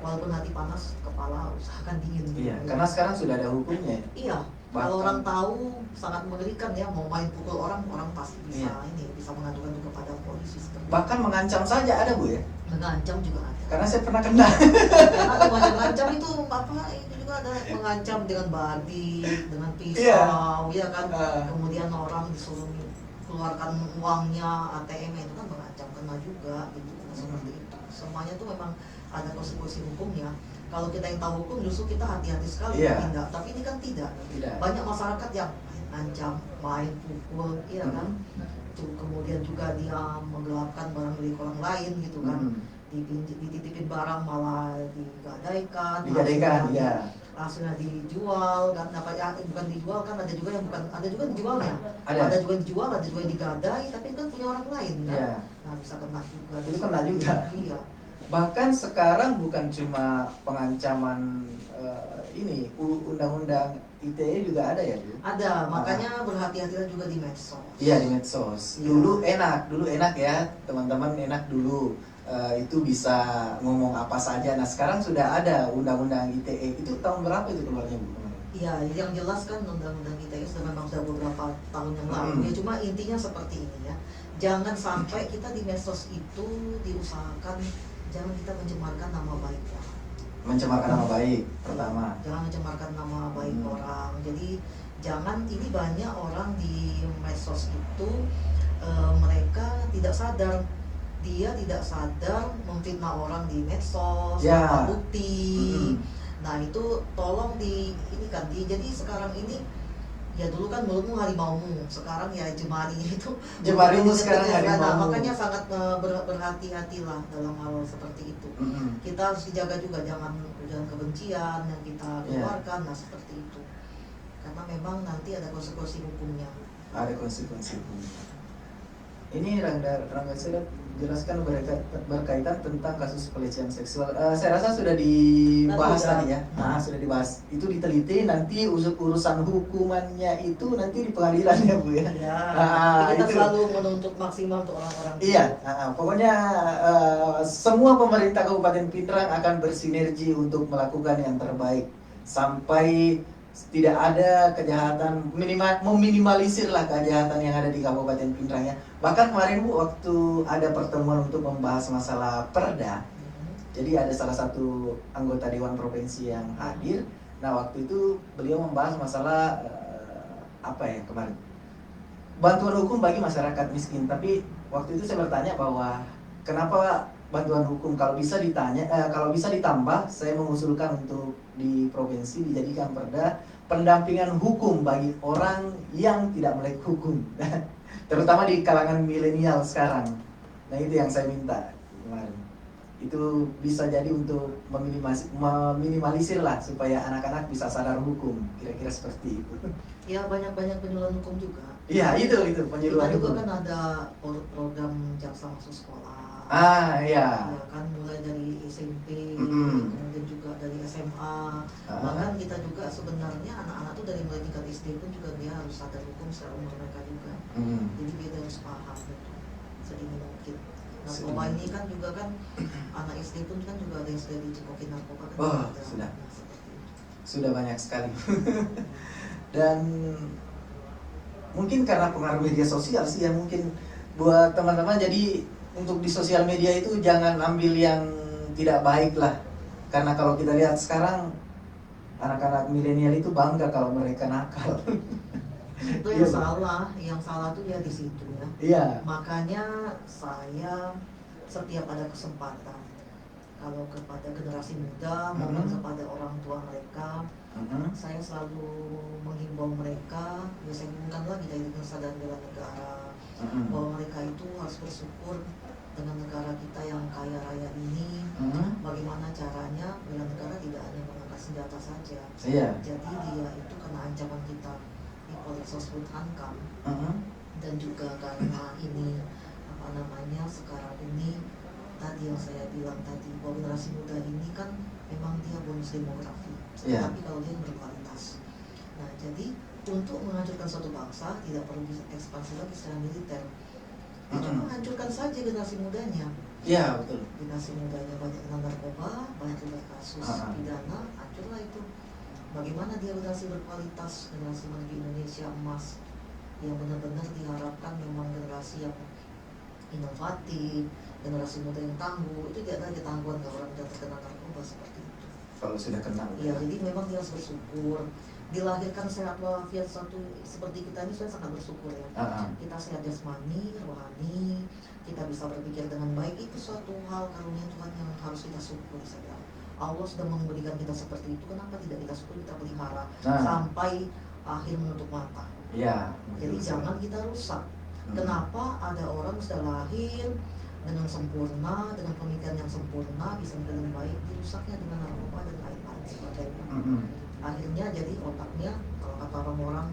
walaupun hati panas, kepala usahakan dingin. Iya, karena sekarang sudah ada hukumnya. Iya. Kalau orang tahu sangat mengerikan ya, mau main pukul orang pasti bisa bisa mengadukan juga kepada polisi. Bahkan mengancam saja ada Bu ya? Mengancam juga ada. Karena saya pernah kena. Karena mengancam itu itu juga ada mengancam dengan badik, dengan pisau, ya kan. Kemudian orang disuruh keluarkan uangnya, ATM itu kan mengancam, kena juga gitu. Seperti itu. Semuanya tuh memang ada konsekuensi hukumnya. Kalau kita yang tahu hukum justru kita hati-hati sekali bertindak, tapi ini kan tidak. Banyak masyarakat yang main ancam, main pukul, iya kan. Kemudian juga dia menggelapkan barang milik orang lain gitu kan. Dititipin barang malah digadaikan, ya. Hasilnya dijual, kan bukan dijual kan, ada juga yang bukan, ada juga dijualnya. Ada juga dijual, ada juga yang digadai, tapi kan punya orang lain kan. Nah, bisa kena juga. Itu kena juga. Iya. Bahkan sekarang bukan cuma pengancaman ini, undang-undang ITE juga ada ya Bu? Ada, makanya berhati-hatilah juga di medsos. Iya, di medsos. Dulu enak ya, teman-teman, enak dulu. Itu bisa ngomong apa saja. Nah sekarang sudah ada undang-undang ITE. Itu tahun berapa itu keluarnya Bu? Iya, yang jelas kan undang-undang ITE sudah memang sudah beberapa tahun yang lalu. Ya cuma intinya seperti ini ya. Jangan sampai kita di medsos itu diusahakan jangan kita mencemarkan nama baik orang. Mencemarkan nama baik pertama. Jangan mencemarkan nama baik orang. Jadi jangan, ini banyak orang di medsos itu mereka tidak sadar. Dia tidak sadar memfitnah orang di medsos, tanpa bukti. Nah itu tolong ini kan jadi sekarang ini ya dulu kan mulutmu harimaumu, sekarang ya jemari itu. Jemarimu sekarang harimaumu. Nah, makanya sangat berhati-hatilah dalam hal seperti itu. Kita harus dijaga juga, jangan kebencian yang kita keluarkan, nah seperti itu. Karena memang nanti ada konsekuensi hukumnya. Ada konsekuensi hukumnya. Ini Rangga sudah jelaskan berkaitan tentang kasus pelecehan seksual. Saya rasa sudah dibahas tadi ya. Nah, sudah dibahas. Itu diteliti, nanti urusan hukumannya itu nanti di pengadilan ya Bu ya. Kita selalu menuntut maksimal untuk orang-orang. Iya, pokoknya semua pemerintah Kabupaten Pindrang akan bersinergi untuk melakukan yang terbaik sampai tidak ada kejahatan, meminimalisir lah kejahatan yang ada di Kabupaten Pindrang ya. Bahkan kemarin Bu, waktu ada pertemuan untuk membahas masalah perda, jadi ada salah satu anggota Dewan Provinsi yang hadir. Nah waktu itu beliau membahas masalah apa ya kemarin, bantuan hukum bagi masyarakat miskin. Tapi waktu itu saya bertanya bahwa kenapa bantuan hukum, kalau bisa ditambah, saya mengusulkan untuk di provinsi dijadikan perda pendampingan hukum bagi orang yang tidak melek hukum, terutama di kalangan milenial sekarang. Nah itu yang saya minta kemarin. Itu bisa jadi untuk meminimalisir lah supaya anak-anak bisa sadar hukum, kira-kira seperti itu. Ya banyak penyuluhan hukum juga. Iya itu penyuluhan hukum. Kita juga hukum. kan ada program jaksa masuk sekolah. Iya. Ya kan mulai dari SMP, kemudian juga dari SMA. Bahkan kita juga sebenarnya anak-anak tuh dari mulai tingkat SD pun juga dia harus sadar hukum secara umur mereka juga. Jadi dia harus paham betul sedini mungkin. Nah, bahwa ini kan juga kan anak SD pun kan juga ada yang sudah dicekokin narkoba kan. Sudah. Sudah banyak sekali. Dan mungkin karena pengaruh media sosial sih ya, mungkin buat teman-teman, jadi untuk di sosial media itu jangan ambil yang tidak baik lah. Karena kalau kita lihat sekarang anak-anak milenial itu bangga kalau mereka nakal. Itu Iya, yang Bang. salah, yang salah tuh ya di situ ya. Iya. Makanya saya setiap ada kesempatan, kalau kepada generasi muda maupun kepada orang tua mereka, saya selalu menghimbau mereka, ya saya hubungkan lagi dari kesadaran bela negara, bahwa mereka itu harus bersyukur dengan negara kita yang kaya raya ini. Bagaimana caranya bela negara tidak hanya mengangkat senjata saja. Iya. Jadi dia itu kena ancaman kita di Polrestabes Hankam, dan juga karena ini apa namanya sekarang ini tadi yang saya bilang tadi, bahwa generasi muda ini kan memang dia bonus demografi, Iya. tapi kalau dia berkualitas. Nah jadi untuk menghancurkan suatu bangsa tidak perlu ekspansi lagi secara militer. Itu menghancurkan saja generasi mudanya. Iya, betul. Generasi mudanya banyak kena narkoba, banyak kena kasus pidana, hancurlah itu. Bagaimana dia generasi berkualitas, generasi menuju Indonesia emas yang benar-benar diharapkan memang generasi yang inovatif, generasi muda yang tangguh. Itu tidak ada ketangguhan kalau orang tidak terkena narkoba seperti itu. Kalau sudah kenal. Iya, jadi memang dia harus bersyukur. Dilahirkan sehat walafiat satu seperti kita ini, saya sangat bersyukur ya. Kita sehat jasmani, rohani, kita bisa berpikir dengan baik, itu suatu hal karunia Tuhan yang harus kita syukuri. Saya Allah sudah memberikan kita seperti itu, kenapa tidak kita syukuri, kita pelihara sampai akhir menutup mata. Iya. Jadi jangan kita rusak. Kenapa ada orang sudah lahir dengan sempurna, dengan pemikiran yang sempurna, bisa dengan baik, dirusaknya dengan narkoba dan lain-lain sebagainya. Akhirnya jadi otaknya, kalau kata orang-orang,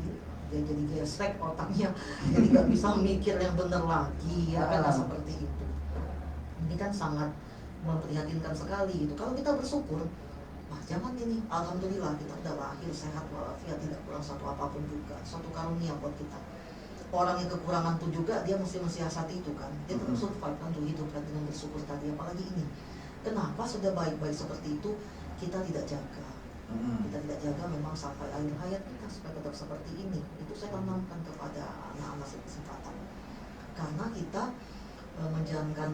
dia jadi gesrek otaknya, jadi nggak bisa mikir yang benar lagi, ya kan seperti itu. Ini kan sangat memprihatinkan sekali gitu. Kalau kita bersyukur, wah jangan ini, alhamdulillah kita udah lahir sehat walafiat, tidak kurang satu apapun juga, suatu karunia buat kita. Orang yang kekurangan pun juga dia mesti mensiasati itu kan, dia terus survive kan, untuk hidup kan dengan bersyukur tadi. Apalagi ini, kenapa sudah baik-baik seperti itu kita tidak jaga? Kita tidak jaga memang sampai akhir hayat kita supaya tetap seperti ini. Itu saya tanamkan kepada anak-anak kesempatan. Karena kita menjalankan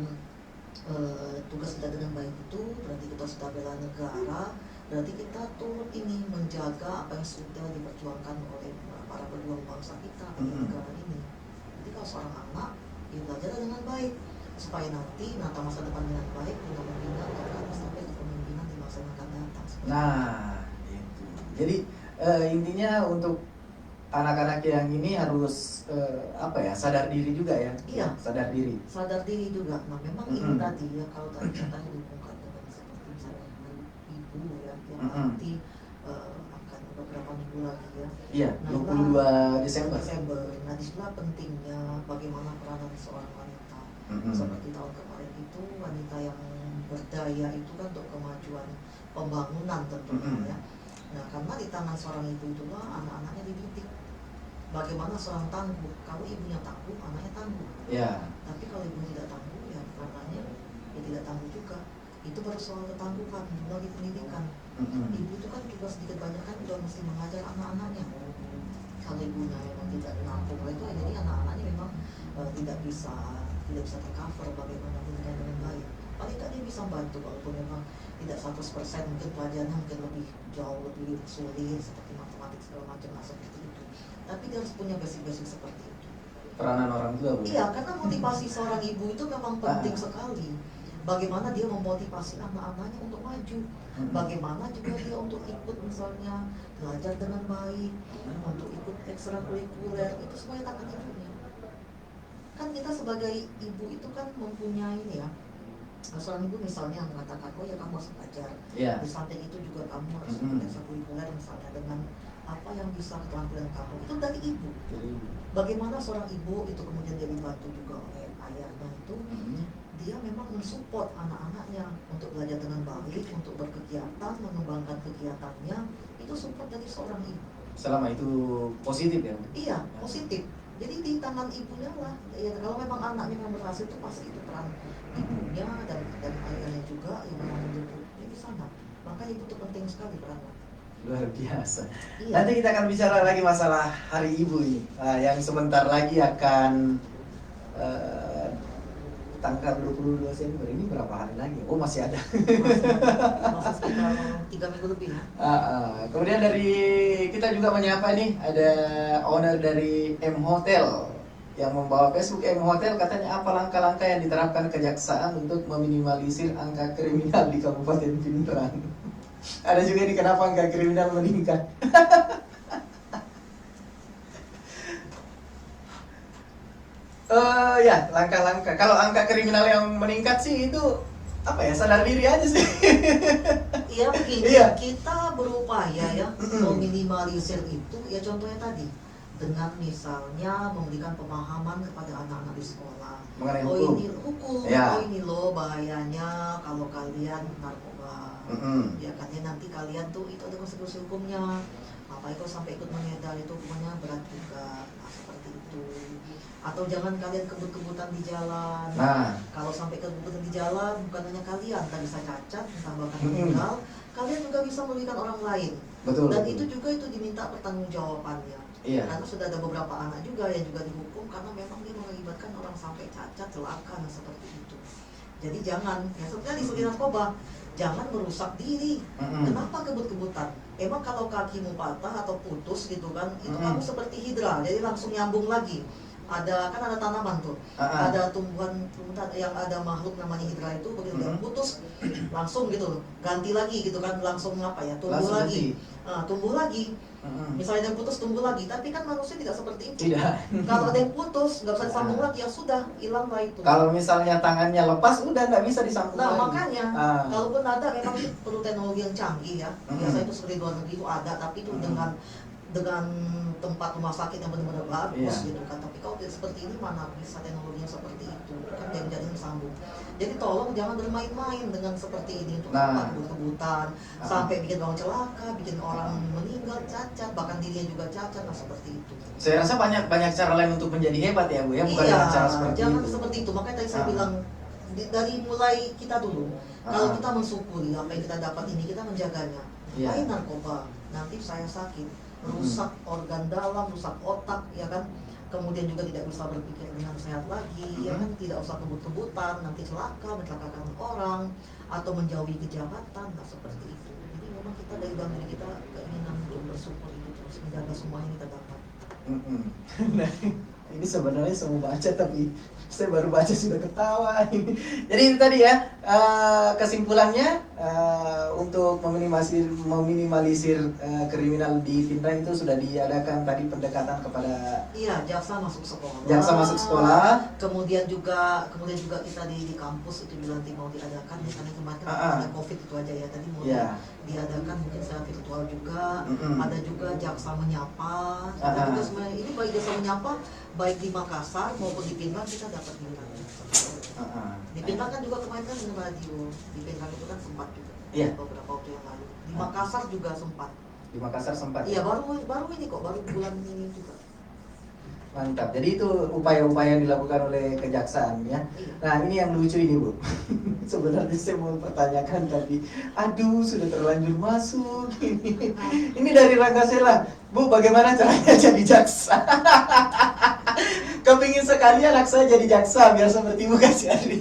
tugas kita dengan baik itu berarti kita sudah bela negara, berarti kita turut ini menjaga apa yang sudah diperjuangkan oleh para pejuang bangsa kita di negara ini. Jadi kalau seorang anak dia belajar dengan baik supaya nanti menata masa depan dengan baik, dengan membina sampai kepemimpinan di masa yang akan datang. Nah, itu. Jadi intinya untuk anak-anak yang ini harus sadar diri juga ya. Iya. Sadar diri. Sadar diri juga. Nah memang ini tadi ya, kalau tadi katanya dihubungkan dengan seperti misalnya dengan ibu ya, yang nanti akan beberapa minggu lagi ya. Iya. Nah, 22 Desember. Nah disitulah pentingnya bagaimana peranan seorang wanita. Seperti tahun kemarin itu wanita yang berdaya itu kan untuk kemajuan pembangunan tentunya ya. Nah karena di tangan seorang ibu itulah anak-anaknya dididik. Bagaimana seorang tangguh, kalau ibunya tangguh, anaknya tangguh. Ya. Tapi kalau ibu tidak tangguh, ya anaknya ya tidak tangguh juga. Itu baru soal ketangguhan, melalui pendidikan. Ibu itu kan juga sedikit banyak kan juga mesti mengajar anak-anaknya. Kalau ibunya memang tidak menampung itu, jadi anak-anaknya memang tidak bisa tercover bagaimana pendidikan dengan baik. Paling tidak dia bisa bantu walaupun memang tidak 100%, mungkin pelajarannya mungkin lebih jauh lebih sulit seperti matematik segala macam seperti itu. Tapi dia harus punya basic-basic seperti itu. Peranan orang tua, Bu. Iya, karena motivasi seorang ibu itu memang penting sekali. Bagaimana dia memotivasi anak-anaknya untuk maju. Bagaimana juga dia untuk ikut misalnya belajar dengan baik, untuk ikut ekstrakurikuler, itu semuanya tangan ibunya. Kan kita sebagai ibu itu kan mempunyai ini ya, seorang ibu misalnya mengatakan, oh ya kamu harus belajar. Yeah. Di samping itu juga kamu harus ikut ekstrakurikuler misalnya dengan apa yang bisa keterampilan kamu. Itu dari ibu. Bagaimana seorang ibu itu kemudian dia dibantu juga oleh ayahnya itu, dia memang mensupport anak-anaknya untuk belajar dengan baik, untuk berkegiatan, mengembangkan kegiatannya, itu support dari seorang ibu. Selama itu positif ya? Iya, positif. Jadi di tangan ibunya lah. Ya, kalau memang anaknya yang berhasil itu pasti itu peran ibunya dan ayahnya juga yang memang menjemputnya di sana. Maka ibu itu penting sekali perannya. Luar biasa. Iya. Nanti kita akan bicara lagi masalah Hari Ibu ini, yang sebentar lagi akan tanggal 22 Desember ini berapa hari lagi? Oh masih ada. Masih sekitar 3 minggu lebih ya. Kemudian dari kita juga menyapa nih, ada owner dari M Hotel yang membawa Facebook M Hotel, katanya apa langkah-langkah yang diterapkan kejaksaan untuk meminimalisir angka kriminal di Kabupaten Pindrang. Ada juga nih kenapa angka kriminal meningkat. Ya, langkah-langkah. Kalau angka kriminal yang meningkat sih itu apa ya, sadar diri aja sih. Iya begini, Iya. kita berupaya ya meminimalisir itu ya, contohnya tadi dengan misalnya memberikan pemahaman kepada anak-anak di sekolah. Mengenai Oh hukum. ini hukum, Ya. oh ini loh bahayanya kalau kalian narkoba. Ya katanya nanti kalian tuh itu ada konsekuensi hukumnya. Apalagi kalau sampai ikut mengedar itu hukumannya berat juga. Nah, seperti itu. Atau jangan kalian kebut-kebutan di jalan. Nah. Kalau sampai kebut-kebutan di jalan, bukan hanya kalian tak bisa cacat, entah bahkan meninggal, kalian juga bisa merugikan orang lain. Betul. Dan betul. itu juga itu diminta pertanggungjawabannya. Iya. Karena sudah ada beberapa anak juga yang juga dihukum karena memang dia mengakibatkan orang sampai cacat, celaka, dan seperti itu. Jadi jangan, ya sebenarnya di narkoba, jangan merusak diri. Kenapa kebut-kebutan? Emang kalau kakimu patah atau putus gitu kan, itu kamu seperti hidra, jadi langsung nyambung lagi. Ada kan ada tanaman tuh, ada tumbuhan yang ada makhluk namanya hidra itu, begitu dia putus langsung gitu ganti lagi gitu kan, langsung apa ya, tumbuh Langsung lagi. Tumbuh lagi. Misalnya yang putus tumbuh lagi, tapi kan manusia tidak seperti itu. Tidak. Kalau ada yang putus nggak bisa disambung lagi, ya sudah hilang lah itu. Kalau misalnya tangannya lepas udah nggak bisa disambung Nah lagi. makanya, kalaupun ada memang itu perlu teknologi yang canggih ya. Biasanya itu seperti luar negeri itu ada, tapi itu dengan tempat rumah sakit yang benar-benar bagus gitu kan. Tapi kalau tidak seperti ini, mana bisa teknologinya seperti itu kan, yang jadi disambung. Jadi tolong jangan bermain-main dengan seperti ini untuk kebut-kebutan sampai bikin orang celaka, bikin orang meninggal, cacat, bahkan dirinya juga cacat. Nah seperti itu. Saya rasa banyak cara lain untuk menjadi hebat ya Bu ya, bukan dengan cara seperti jangan itu. seperti itu. Makanya tadi saya bilang dari mulai kita dulu, kalau kita mensyukuri apa yang kita dapat ini, kita menjaganya. Lain narkoba, nanti saya sakit, rusak organ dalam, rusak otak, ya kan. Kemudian juga tidak bisa berpikir dengan sehat lagi, ya kan. Tidak usah kebut-kebutan, nanti celaka, mencelakakan orang, atau menjauhi kejahatan. Nah seperti itu. Jadi memang kita dari dalam diri kita keinginan untuk bersyukur itu terus menjaga semua yang kita dapat. Nah, ini sebenarnya saya mau baca tapi saya baru baca sudah ketawa ini. Jadi itu tadi ya, kesimpulannya untuk meminimalisir kriminal di Pindrang itu sudah diadakan tadi pendekatan kepada jaksa masuk sekolah. Jaksa masuk sekolah. Kemudian juga kita di kampus itu juga nanti mau diadakan, misalnya kemarin kan ada COVID itu aja ya, tadi mau diadakan mungkin secara virtual juga. Ada juga jaksa menyapa. Ada juga sebenarnya ini baik jaksa menyapa baik di Makassar maupun di Pindrang kita dapat diundang. Di Pindrang kan juga kemarin kan radio, di Pindrang itu kan sempat juga beberapa waktu yang lalu. Di Makassar juga sempat. Di Makassar sempat. Iya, baru ini kok, baru bulan ini juga. Mantap. Jadi itu upaya-upaya yang dilakukan oleh kejaksaan ya. Nah ini yang lucu ini Bu. Sebenarnya saya mau pertanyakan tadi, aduh sudah terlanjur masuk ini. Ini dari Rangga Sela, Bu bagaimana caranya jadi jaksa? Kepingin sekali anak saya jadi jaksa biar seperti Bu Kasyari.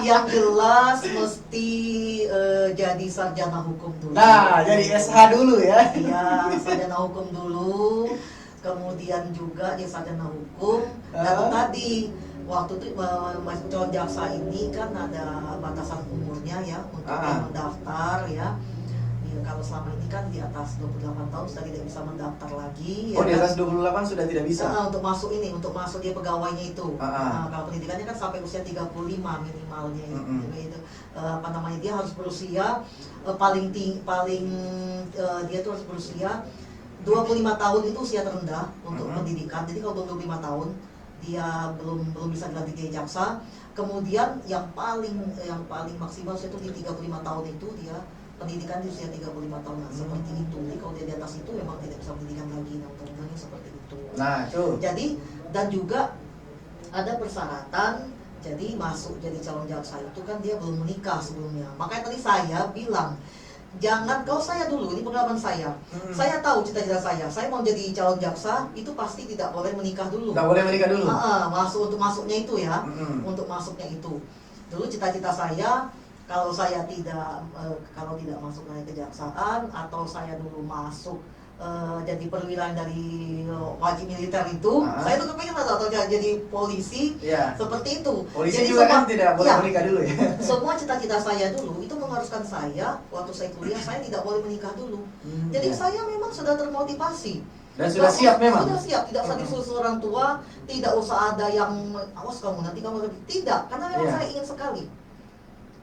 Yang jelas mesti jadi sarjana hukum dulu. Nah jadi SH dulu ya. Iya, sarjana hukum dulu. Kemudian juga dia sarjana hukum. Dan tadi waktu itu calon jaksa ini kan ada batasan umurnya ya untuk yang mendaftar ya. Kalau selama ini kan di atas 28 tahun sudah tidak bisa mendaftar lagi. Oh, di atas 28 sudah tidak bisa? Untuk masuk dia pegawainya itu. Kalau pendidikannya kan sampai usia 35 minimalnya itu. Dia harus berusia dia tuh harus berusia 25 tahun itu usia terendah untuk pendidikan. Jadi kalau belum 25 tahun dia belum bisa dilantik jadi jaksa. Kemudian yang paling maksimal itu di 35 tahun itu dia pendidikan di usia 35 tahun seperti itu. Jadi kalau dia di atas itu memang tidak bisa pendidikan lagi, undang-undangnya seperti itu. Nah, itu. Jadi dan juga ada persyaratan. Jadi masuk jadi calon jaksa itu kan dia belum menikah sebelumnya. Makanya tadi saya bilang Jangan, kalau saya dulu, ini pengalaman saya. Saya tahu cita-cita saya mau jadi calon jaksa, itu pasti tidak boleh menikah dulu. Nggak boleh menikah dulu? Untuk masuknya itu ya, untuk masuknya itu. Dulu cita-cita saya, kalau saya tidak masuk ke kejaksaan, atau saya dulu masuk jadi perwira dari wajib militer itu, saya tuh kepengen atau jadi polisi, seperti itu. Polisi jadi juga kan tidak boleh menikah dulu ya? Semua cita-cita saya dulu itu mengharuskan saya, waktu saya kuliah, saya tidak boleh menikah dulu. Jadi saya memang sudah termotivasi. Dan sudah siap memang? Sudah siap, tidak usah disuruh orang tua, tidak usah ada yang, awas kamu nanti kamu lebih. Tidak, karena memang saya ingin sekali.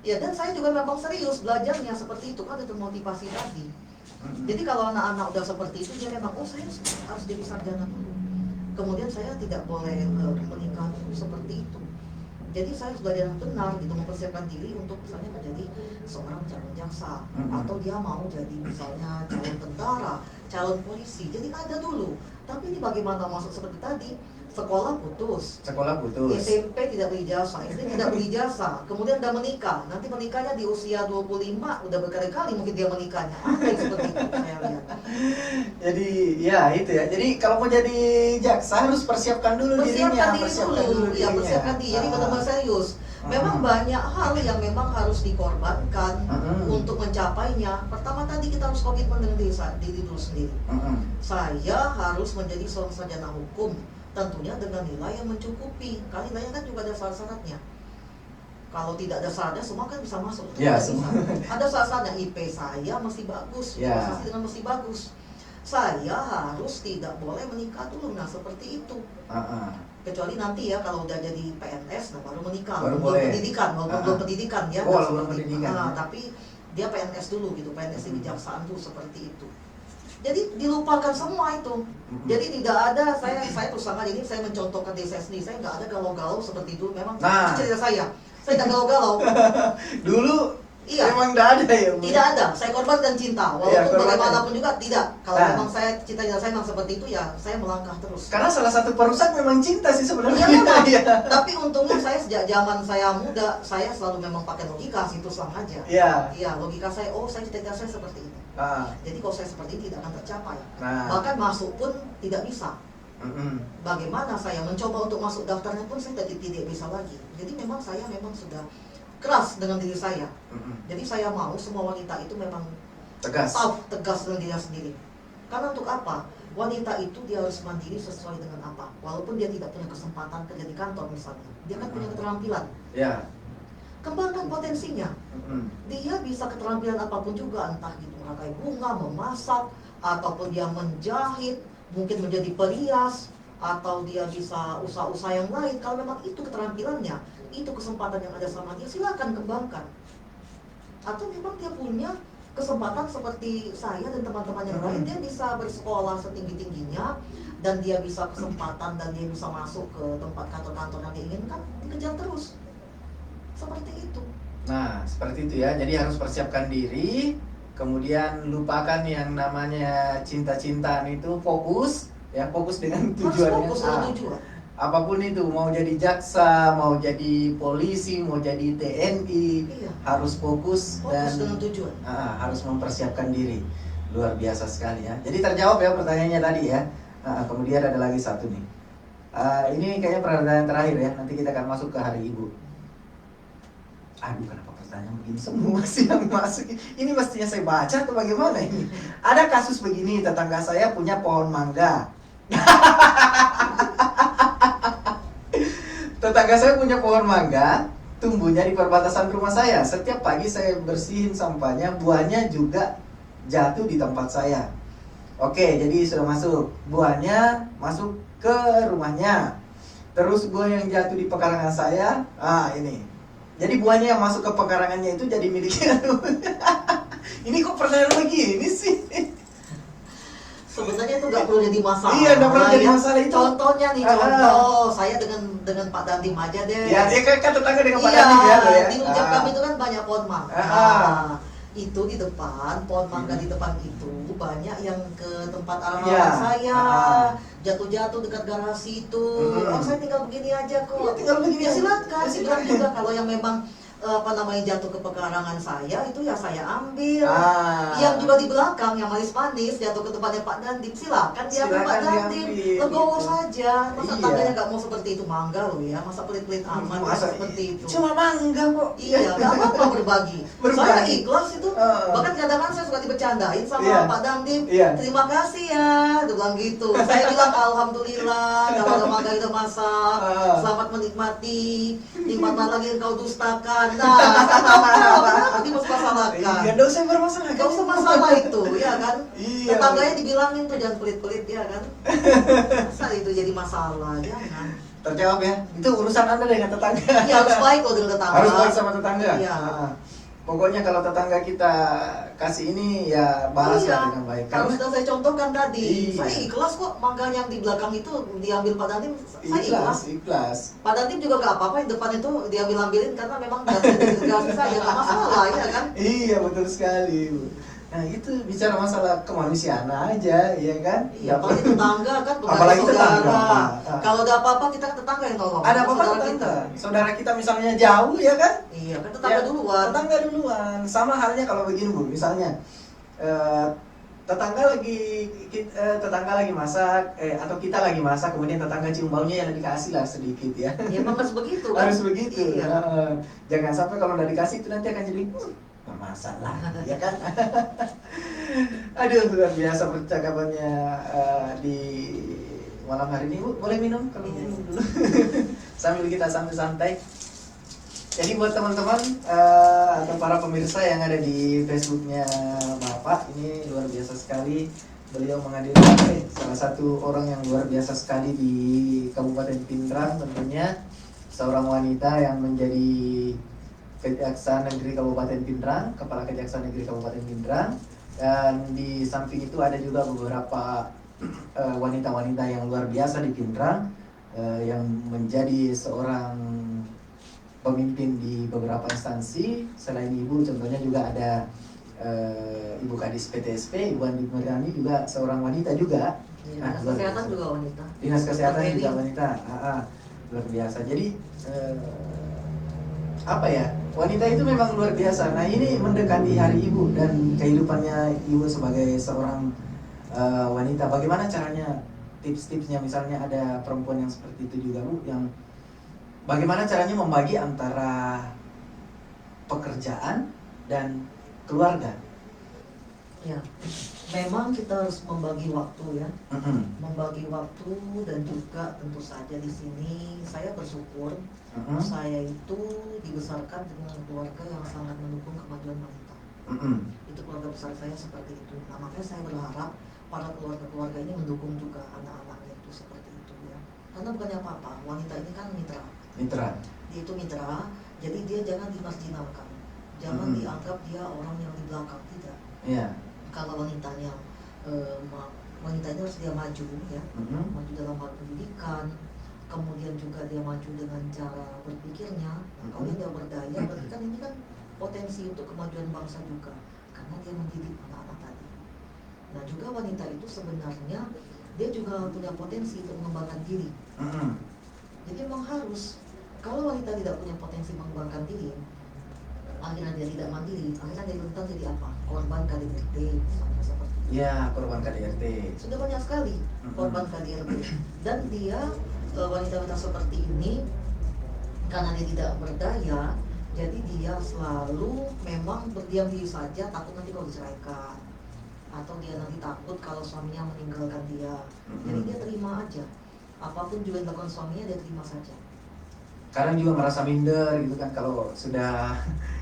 Ya, dan saya juga memang serius belajarnya seperti itu, kan ada termotivasi tadi. Jadi kalau anak-anak udah seperti itu, dia memang, saya harus jadi sarjana dulu. Kemudian saya tidak boleh menikah dulu, seperti itu. Jadi saya harus belajar yang benar, gitu, mempersiapkan diri untuk misalnya menjadi seorang calon jaksa, atau dia mau jadi misalnya calon tentara, calon polisi. Jadi ada dulu. Tapi ini bagaimana masuk seperti tadi? Sekolah putus, SMP tidak berijazah, SD tidak berijazah, kemudian udah menikah. Nanti menikahnya di usia 25, udah berkali-kali mungkin dia menikahnya. Apa yang seperti itu saya lihat. Jadi ya itu ya. Jadi kalau mau jadi jaksa harus persiapkan dulu dirinya. Persiapkan diri. Jadi benar-benar serius. Memang banyak hal yang memang harus dikorbankan untuk mencapainya. Pertama tadi kita harus komitmen dengan diri dulu sendiri. Saya harus menjadi seorang sarjana hukum. Tentunya dengan nilai yang mencukupi. Karena nilainya kan juga ada syarat-syaratnya. Kalau tidak ada syaratnya, semua kan bisa masuk. Ada syarat-syaratnya. IP saya mesti bagus, prestasi dengan mesti bagus. Saya harus tidak boleh menikah dulu. Nah seperti itu. Kecuali nanti ya kalau udah jadi PNS, nah baru menikah. Belum pendidikan, belum pendidikan ya. Belum pendidikan. Tapi dia PNS dulu gitu, PNS di kejaksaan tuh seperti itu. Jadi dilupakan semua itu. Jadi tidak ada, saya terus sama ini saya mencontohkan diri saya sendiri. Saya nggak ada galau-galau seperti itu. Memang cerita saya tidak galau-galau. Dulu memang tidak ada ya? Tidak ada. Saya korbankan cinta. Walaupun bagaimanapun juga tidak. Kalau memang saya cita-cita saya memang seperti itu ya, saya melangkah terus. Karena salah satu perusak memang cinta sih sebenarnya. Tapi untungnya saya sejak zaman saya muda, saya selalu memang pakai logika, situs lang aja. Iya, logika saya, saya cita-cita saya seperti ini. Jadi kalau saya seperti ini tidak akan tercapai. Bahkan masuk pun tidak bisa. Bagaimana saya mencoba untuk masuk daftarnya pun saya tidak bisa lagi. Jadi memang saya sudah keras dengan diri saya. Jadi saya mau semua wanita itu memang tegas dengan dirinya sendiri. Karena untuk apa? Wanita itu dia harus mandiri sesuai dengan apa. Walaupun dia tidak punya kesempatan kerja di kantor misalnya, dia kan punya keterampilan. Kembangkan potensinya. Dia bisa keterampilan apapun juga, entah gitu merakai bunga, memasak, ataupun dia menjahit, mungkin menjadi perias, atau dia bisa usaha-usaha yang lain. Kalau memang itu keterampilannya, itu kesempatan yang ada sama dia, silakan kembangkan. Atau memang dia punya kesempatan seperti saya dan teman-teman yang lain, dia bisa bersekolah setinggi-tingginya, dan dia bisa kesempatan dan dia bisa masuk ke tempat kantor-kantor yang dia inginkan, dikejar terus. Seperti itu. Nah, seperti itu ya. Jadi harus persiapkan diri, kemudian lupakan yang namanya cinta-cintaan itu, fokus dengan tujuannya. Harus fokus dengan tujuan. Apapun itu, mau jadi jaksa, mau jadi polisi, mau jadi TNI, harus fokus dan dengan tujuan. Harus mempersiapkan diri. Luar biasa sekali ya. Jadi terjawab ya pertanyaannya tadi ya. Kemudian ada lagi satu nih. Ini kayaknya pertanyaan terakhir ya. Nanti kita akan masuk ke Hari Ibu. Aduh, kenapa pertanyaan begini semua sih yang masuk? Ini mestinya saya baca atau bagaimana ini? Ada kasus begini, tetangga saya punya pohon mangga. Tetangga saya punya pohon mangga, tumbuhnya di perbatasan rumah saya. Setiap pagi saya bersihin sampahnya, buahnya juga jatuh di tempat saya. Oke, jadi sudah masuk. Buahnya masuk ke rumahnya. Terus buah yang jatuh di pekarangan saya, ini. Jadi buahnya yang masuk ke pekarangannya itu jadi miliknya. Ini kok pertanyaan begini sih? Sebenarnya itu nggak perlu jadi masalah. Iya, nggak perlu jadi masalah itu. Contohnya nih, saya dengan Pak Dandim aja deh. Ya, dia kan tetangga dengan Pak Dandim ya, loh ya. Di Ujak kami itu kan banyak pohon mangga. Itu di depan, pohon mangga di depan itu banyak yang ke tempat alamat saya, jatuh-jatuh dekat garasi itu. Saya tinggal begini aja kok. Tinggal begini. Ya silakan, silakan juga kalau yang memang jatuh ke pekarangan saya itu ya saya ambil. Ah. Yang juga di belakang yang manis-manis jatuh ke tempatnya Pak Dandim, silakan diambil Pak Silakan Dandim, diambil, legowo gitu. saja. Masa Iya. tangganya nggak mau seperti itu, mangga loh ya, masa pelit-pelit amat Masa seperti itu. cuma mangga kok. Iya, nggak apa-apa berbagi. Berbagi. Saya ikhlas itu. Heeh. Bahkan kadang-kadang saya suka dibercandain sama Iya. Pak Dandim. Iya. Terima kasih ya, dia bilang gitu. Saya bilang alhamdulillah, kalau ada mangga kita masak. Selamat menikmati. Nikmatlah lagi engkau dustakan. Nah, saya tahu kenapa dimasalahkan. Iya, nggak usah bermasalah. Gak usah masalah itu, ya kan? Iya. Tetangganya dibilangin tuh jangan pelit-pelit, ya kan? Masa itu jadi masalah, jangan. Terjawab ya. Itu urusan Anda dengan tetangga. Iya, harus baik loh dengan tetangga. Harus baik sama tetangga. Iya. Ah. Pokoknya kalau tetangga kita kasih ini ya balas lah dengan baik. Kalau sudah saya contohkan tadi, Iya. saya ikhlas kok mangga yang di belakang itu diambil Pak Dandim, saya ikhlas. ikhlas. Pak Dandim juga gak apa-apa, yang depan itu diambil-ambilin karena memang gratis saja, gak masalah, ya kan? Iya, betul sekali. Nah, itu bicara masalah kemanusiaan aja, ya kan? Iya, apalagi tetangga kan, bukan Apalagi saudara. tetangga. Kalau ada apa-apa kita kan tetangga yang nolong. Ada apa-apa Saudara tetangga. Saudara kita misalnya jauh, ya kan? Iya, kan tetangga Ya, duluan. Tetangga duluan. Sama halnya kalau begini, Bu. Misalnya tetangga lagi masak atau kita lagi masak, kemudian tetangga cium baunya, yang dikasih lah sedikit ya. Ya memang harus begitu kan? Harus begitu. Iya. Jangan sampai kalau udah dikasih itu nanti akan jadi masalah, ya kan? Aduh, luar biasa percakapannya di malam hari ini. Bu, boleh minum kalau Iya. minum dulu sambil kita santai-santai. Jadi buat teman-teman atau para pemirsa yang ada di Facebooknya Bapak, ini luar biasa sekali. Beliau menghadirkan salah satu orang yang luar biasa sekali di Kabupaten Pindrang, tentunya seorang wanita yang menjadi Kejaksaan Negeri Kabupaten Pindrang, Kepala Kejaksaan Negeri Kabupaten Pindrang. Dan di samping itu ada juga beberapa wanita-wanita yang luar biasa di Pindrang yang menjadi seorang pemimpin di beberapa instansi. Selain ibu, contohnya juga ada Ibu Kadis PTSP, Ibu Andi Meriani, juga seorang wanita juga. Dinas luar kesehatan biasa. juga wanita. Dinas kesehatan Training. juga wanita. Luar biasa. Jadi apa ya, wanita itu memang luar biasa. Nah, ini mendekati hari ibu dan kehidupannya ibu sebagai seorang wanita. Bagaimana caranya, tips-tipsnya, misalnya ada perempuan yang seperti itu juga, Bu, yang bagaimana caranya membagi antara pekerjaan dan keluarga? Ya, memang kita harus membagi waktu ya, Mm-mm. membagi waktu. Dan juga tentu saja di sini saya bersyukur Mm-mm. saya itu dibesarkan dengan keluarga yang sangat mendukung kemajuan wanita. Mm-mm. Itu keluarga besar saya seperti itu. Nah, makanya saya berharap para keluarga-keluarga ini mendukung juga anak-anaknya itu seperti itu ya. Karena bukannya apa-apa, wanita ini kan mitra. Mitra. Dia itu mitra, jadi dia jangan dimarginalkan. Jangan Mm-mm. dianggap dia orang yang di belakang, tidak. Iya. Kalau wanitanya wanitanya harus dia maju ya, Mm-mm. maju dalam hal pendidikan, kemudian juga dia maju dengan cara berpikirnya. Nah, kalau dia berdaya, berarti kan ini kan potensi untuk kemajuan bangsa juga, karena dia mendidik anak-anak tadi. Nah, juga wanita itu sebenarnya dia juga punya potensi untuk mengembangkan diri. Mm-mm. Jadi memang harus, kalau wanita tidak punya potensi mengembangkan diri, akhirnya dia tidak mandiri, akhirnya dia rentan jadi apa? Korban KDRT misalnya seperti itu. Iya, korban KDRT. Sudah banyak sekali korban KDRT. Dan dia wanita-wanita seperti ini, karena dia tidak berdaya, jadi dia selalu memang berdiam diri saja, takut nanti kalau diceraikan, atau dia nanti takut kalau suaminya meninggalkan dia. Jadi dia terima aja, apapun juga yang dilakukan suaminya dia terima saja. Kadang juga merasa minder gitu kan kalau sudah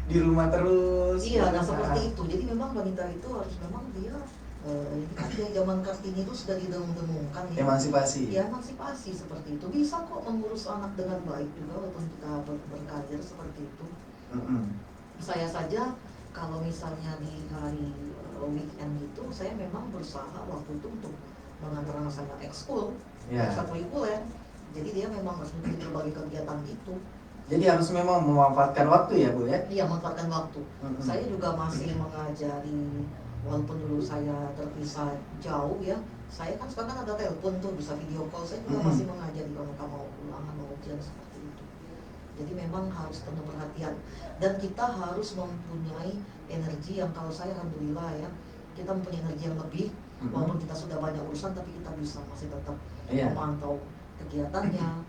di rumah terus. Iya, nah seperti itu. Jadi memang wanita itu harus memang dia kan dari zaman Kartini itu sudah didengung-dengungkan ya. Emansipasi. Ya, emansipasi seperti itu. Bisa kok mengurus anak dengan baik juga walaupun kita berkarir seperti itu. Mm-mm. Saya saja kalau misalnya di hari weekend gitu, saya memang berusaha waktu itu untuk mengantar anak saya ekskul, Ya. ekstrakurikuler. Jadi dia memang harus mengikuti berbagai kegiatan itu. Jadi harus memang memanfaatkan waktu ya, Bu ya. Iya, memanfaatkan waktu. Mm-mm. Saya juga masih mengajari, walaupun dulu saya terpisah jauh ya. Saya kan sekarang kan ada telepon tuh, bisa video call. Saya juga masih mengajari kalau mau ulangan, mau ujian seperti itu. Jadi memang harus penuh perhatian dan kita harus mempunyai energi yang, kalau saya alhamdulillah ya, kita mempunyai energi yang lebih. Walaupun kita sudah banyak urusan, tapi kita bisa masih tetap memantau kegiatannya,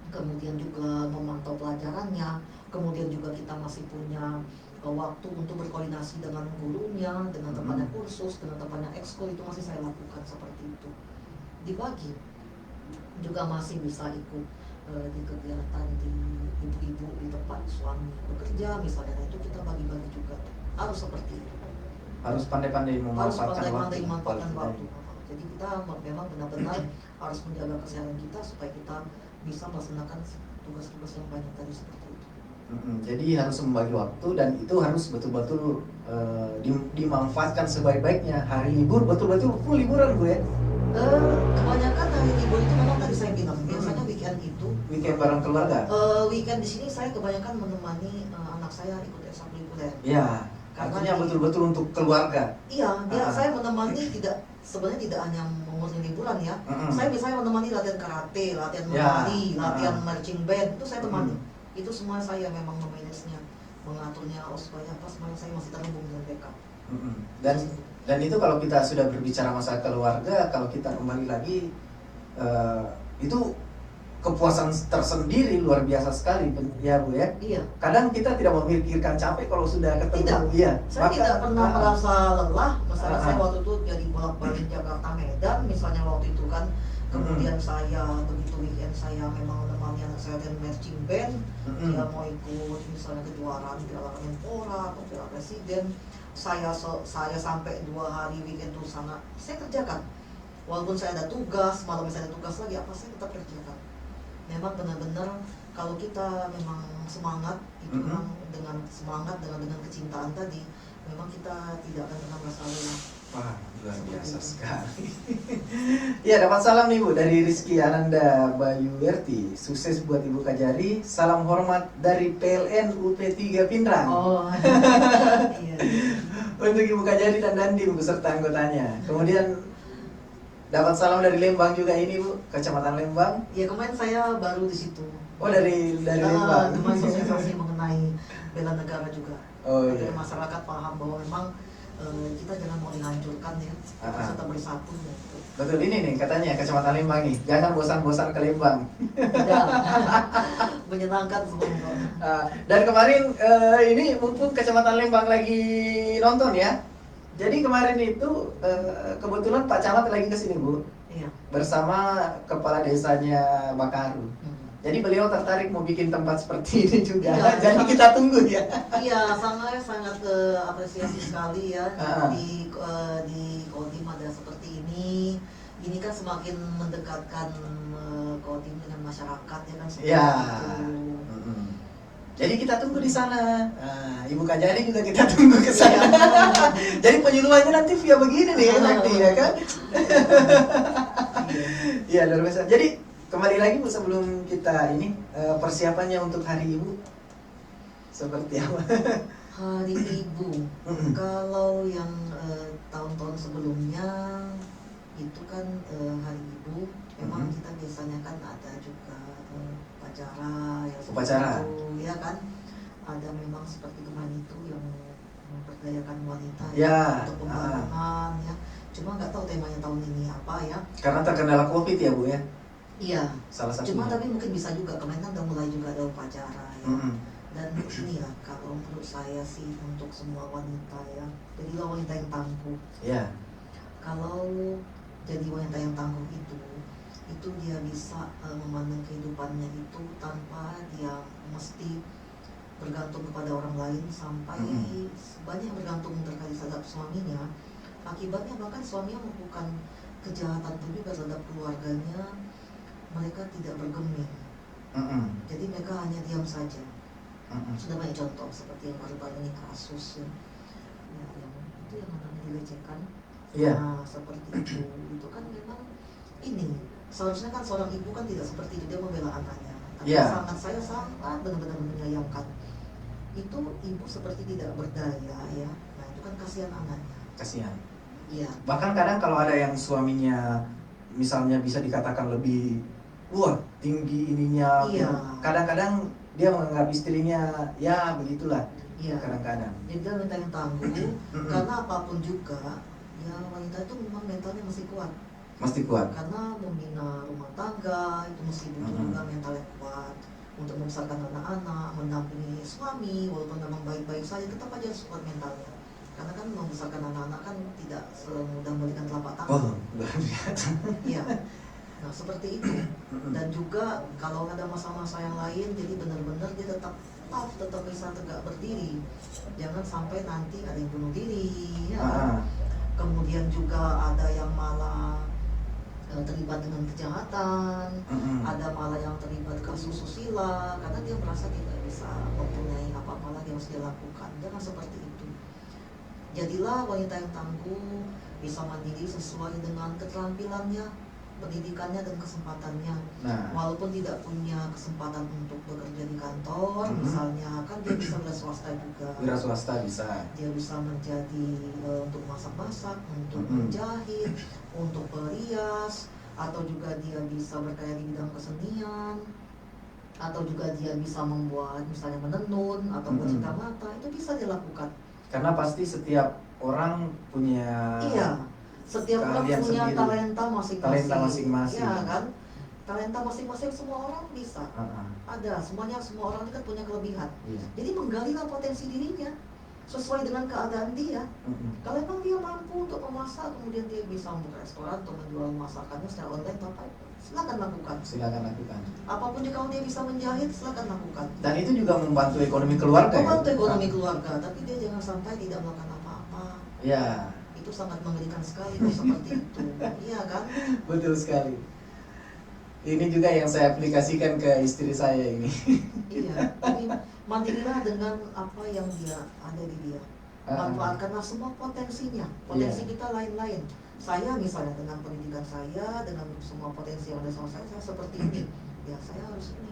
kemudian juga memantau pelajarannya, kemudian juga kita masih punya waktu untuk berkoordinasi dengan gurunya, dengan tempatnya kursus, dengan tempatnya ekskul, itu masih saya lakukan seperti itu. Dibagi juga masih bisa ikut di kegiatan di ibu-ibu di tempat suami bekerja misalnya. Nah, itu kita bagi-bagi juga, harus seperti itu. Harus pandai-pandai memanfaatkan waktu. Jadi kita memang benar-benar harus menjaga kesehatan kita supaya kita bisa melaksanakan tugas-tugas yang banyak tadi seperti itu. Jadi harus membagi waktu dan itu harus betul-betul dimanfaatkan sebaik-baiknya. Hari libur betul-betul full liburan Bu ya? Kebanyakan hari libur itu memang tadi saya bilang biasanya weekend itu. Weekend bareng keluarga? Weekend di sini saya kebanyakan menemani anak saya ikut ekstrakurikuler. Ya. Artinya betul-betul untuk keluarga. Iya, saya menemani sebenarnya tidak hanya mengurus liburan ya. Saya misalnya menemani latihan karate, latihan menari, latihan marching band, itu saya temani. Itu semua saya memang memanagenya, mengaturnya supaya semuanya saya masih terhubung dengan mereka. Dan itu kalau kita sudah berbicara masalah keluarga, kalau kita kembali lagi itu kepuasan tersendiri luar biasa sekali ya Bu ya. Iya. Kadang kita tidak memikirkan capek kalau sudah ketemu. Tidak. Iya. Saya tidak pernah merasa lelah. Misalnya saya waktu itu jadi bolak-balik Jakarta Medan, misalnya waktu itu kan. Kemudian saya begitu weekend saya memang menemani anak saya dan marching band. Dia mau ikut misalnya kejuaraan Piala Menpora atau Piala Presiden. Saya sampai 2 hari weekend itu sana saya kerjakan. Walaupun saya ada tugas, malam saya ada tugas lagi, apa saya tetap kerjakan. Memang benar-benar kalau kita memang semangat itu memang dengan semangat dengan kecintaan tadi, memang kita tidak akan pernah merasa lelah. Wah, luar biasa sekali. Ya, dapat salam nih Bu dari Rizky Ananda Bayuerti. Sukses buat Ibu Kajari. Salam hormat dari PLN UP3 Pindrang. Oh. Iya. Untuk Ibu Kajari dan Dandi beserta anggotanya. Kemudian dapat salam dari Lembang juga ini Bu, Kecamatan Lembang. Iya, kemarin saya baru di situ. Oh, dari Lembang. Kemarin sosialisasi mengenai bela negara juga. Oh iya. Agar masyarakat paham bahwa memang kita jangan mau dihancurkan ya, kita tetap bersatu ya. Betul, ini nih katanya Kecamatan Lembang nih, jangan bosan-bosan ke Lembang. Tidak. Menyenangkan semua. Dan kemarin ini mumpung Kecamatan Lembang lagi nonton ya. Jadi kemarin itu kebetulan Pak Camat lagi kesini Bu. Iya. Bersama kepala desanya Bakaru. Jadi beliau tertarik mau bikin tempat seperti ini juga. Iya, jadi kita tunggu ya. Iya, sangat apresiasi sekali ya. Di Kodim ada seperti ini. Ini kan semakin mendekatkan Kodim dengan masyarakat ya kan. Iya. Jadi kita tunggu di sana. Ibu Kajari juga kita tunggu ke sana. Jadi penyuluhannya nanti via begini nih nanti ya kan. Iya, luar biasa. Jadi kembali lagi Bu, sebelum kita ini persiapannya untuk Hari Ibu seperti apa? Hari Ibu, kalau yang tahun-tahun sebelumnya itu kan Hari Ibu, memang kita biasanya kan ada juga upacara ya, itu, ya kan? Ada memang seperti kemarin itu yang memperdayakan wanita ya, untuk pembangunan ya. Cuma nggak tahu temanya tahun ini apa ya? Karena terkendala COVID ya Bu ya. Iya, salah satunya. Cuma tapi mungkin bisa juga, kemarin kan udah mulai juga ada upacara ya. Dan ini ya, kalau menurut saya sih untuk semua wanita ya, jadilah wanita yang tangguh. Iya. Kalau jadi wanita yang tangguh itu dia bisa memandang kehidupannya itu tanpa dia mesti bergantung kepada orang lain sampai banyak bergantung terkait terhadap suaminya. Akibatnya bahkan suaminya melakukan kejahatan juga terhadap keluarganya. Mereka tidak bergeming, jadi mereka hanya diam saja. Sudah banyak contoh seperti yang baru-baru ini kasus ya, yang itu yang namanya dilecehkan. Nah, seperti itu kan memang ini seharusnya kan seorang ibu kan tidak seperti itu, dia membela anaknya. Tapi saya sangat benar-benar menyayangkan itu ibu seperti tidak berdaya ya. Nah itu kan kasihan anaknya. Kasihan. Iya. Bahkan kadang kalau ada yang suaminya misalnya bisa dikatakan lebih tinggi ininya, kadang-kadang dia menganggap istrinya ya begitulah Iya. kadang-kadang. Jadi dia minta yang tangguh, karena apapun juga, ya wanita itu memang mentalnya masih kuat. Mesti kuat. Karena membina rumah tangga itu mesti butuh juga mental yang kuat untuk membesarkan anak-anak, mendampingi suami, walaupun memang baik-baik saja tetap aja harus kuat mentalnya. Karena kan membesarkan anak-anak kan tidak semudah memberikan telapak tangan. Oh, luar biasa. Iya. Nah seperti itu. Dan juga kalau ada masa-masa yang lain, jadi benar-benar dia tetap tough, tetap bisa tegak berdiri. Jangan sampai nanti ada yang bunuh diri, ya. Kemudian juga ada yang malah terlibat dengan kejahatan, ada malah yang terlibat kasus susila karena dia merasa tidak bisa mempunyai apa-apa lagi yang harus dia lakukan. Jangan seperti itu. Jadilah wanita yang tangguh, bisa mandiri sesuai dengan keterampilannya, pendidikannya dan kesempatannya. Nah, Walaupun tidak punya kesempatan untuk bekerja di kantor, misalnya kan dia bisa swasta juga. wira swasta bisa. Dia bisa menjadi untuk masak-masak, untuk menjahit, untuk berias, atau juga dia bisa berkarya di bidang kesenian, atau juga dia bisa membuat misalnya menenun atau buat mata, itu bisa dilakukan. Karena pasti setiap orang punya Iya, setiap orang keahlian punya sendiri. talenta masing-masing. Talenta masing-masing. Iya kan? Talenta masing-masing semua orang bisa. Ada, semua orang itu kan punya kelebihan. Iya. Jadi menggalilah potensi dirinya sesuai dengan keadaan dia. Kalau memang dia mampu untuk memasak, kemudian dia bisa membuka restoran atau menjual masakannya secara online, Bapak, silakan lakukan. Silakan lakukan. Apapun juga kalau dia bisa menjahit, silakan lakukan. Dan itu juga membantu ekonomi keluarga. Membantu ya? ekonomi keluarga, tapi dia jangan sampai tidak melakukan apa-apa. Ya, Itu sangat mengerikan sekali kalau seperti itu. Iya kan? betul sekali. Ini juga yang saya aplikasikan ke istri saya ini. Iya. Jadi mandirilah dengan apa yang dia ada di dia. Manfaatkanlah semua potensinya. Potensi kita lain-lain. Saya misalnya dengan pendidikan saya, dengan semua potensi yang ada sama saya seperti ini. Ya saya harus ini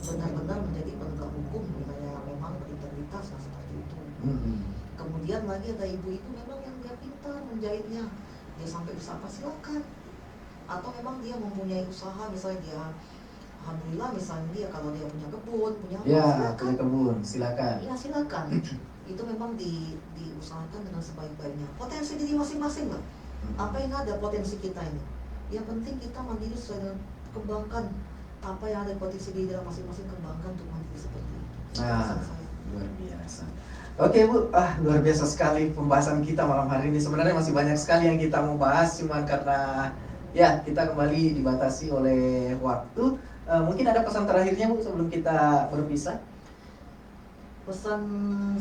benar-benar menjadi penegak hukum, misalnya memang berintegritas, nah seperti itu. Kemudian lagi ada ibu-ibu memang yang dia pintar menjahitnya, dia sampai bisa apa silakan. Atau memang dia mempunyai usaha, misalnya dia alhamdulillah misalnya dia kalau dia punya kebun, punya apa, Ya, silakan. punya kebun, silakan. Ya silakan. Itu memang diusahakan dengan sebaik-baiknya. Potensi diri masing-masing lah. Apa yang ada potensi kita ini. Yang penting kita mandiri sesuai dengan kembangkan apa yang ada potensi diri dalam masing-masing, kembangkan untuk mandiri seperti itu. Nah, Pesan saya. luar biasa. Oke Bu, luar biasa sekali pembahasan kita malam hari ini. Sebenarnya masih banyak sekali yang kita mau bahas, cuman karena ya kita kembali dibatasi oleh waktu. Mungkin ada pesan terakhirnya Bu sebelum kita berpisah? Pesan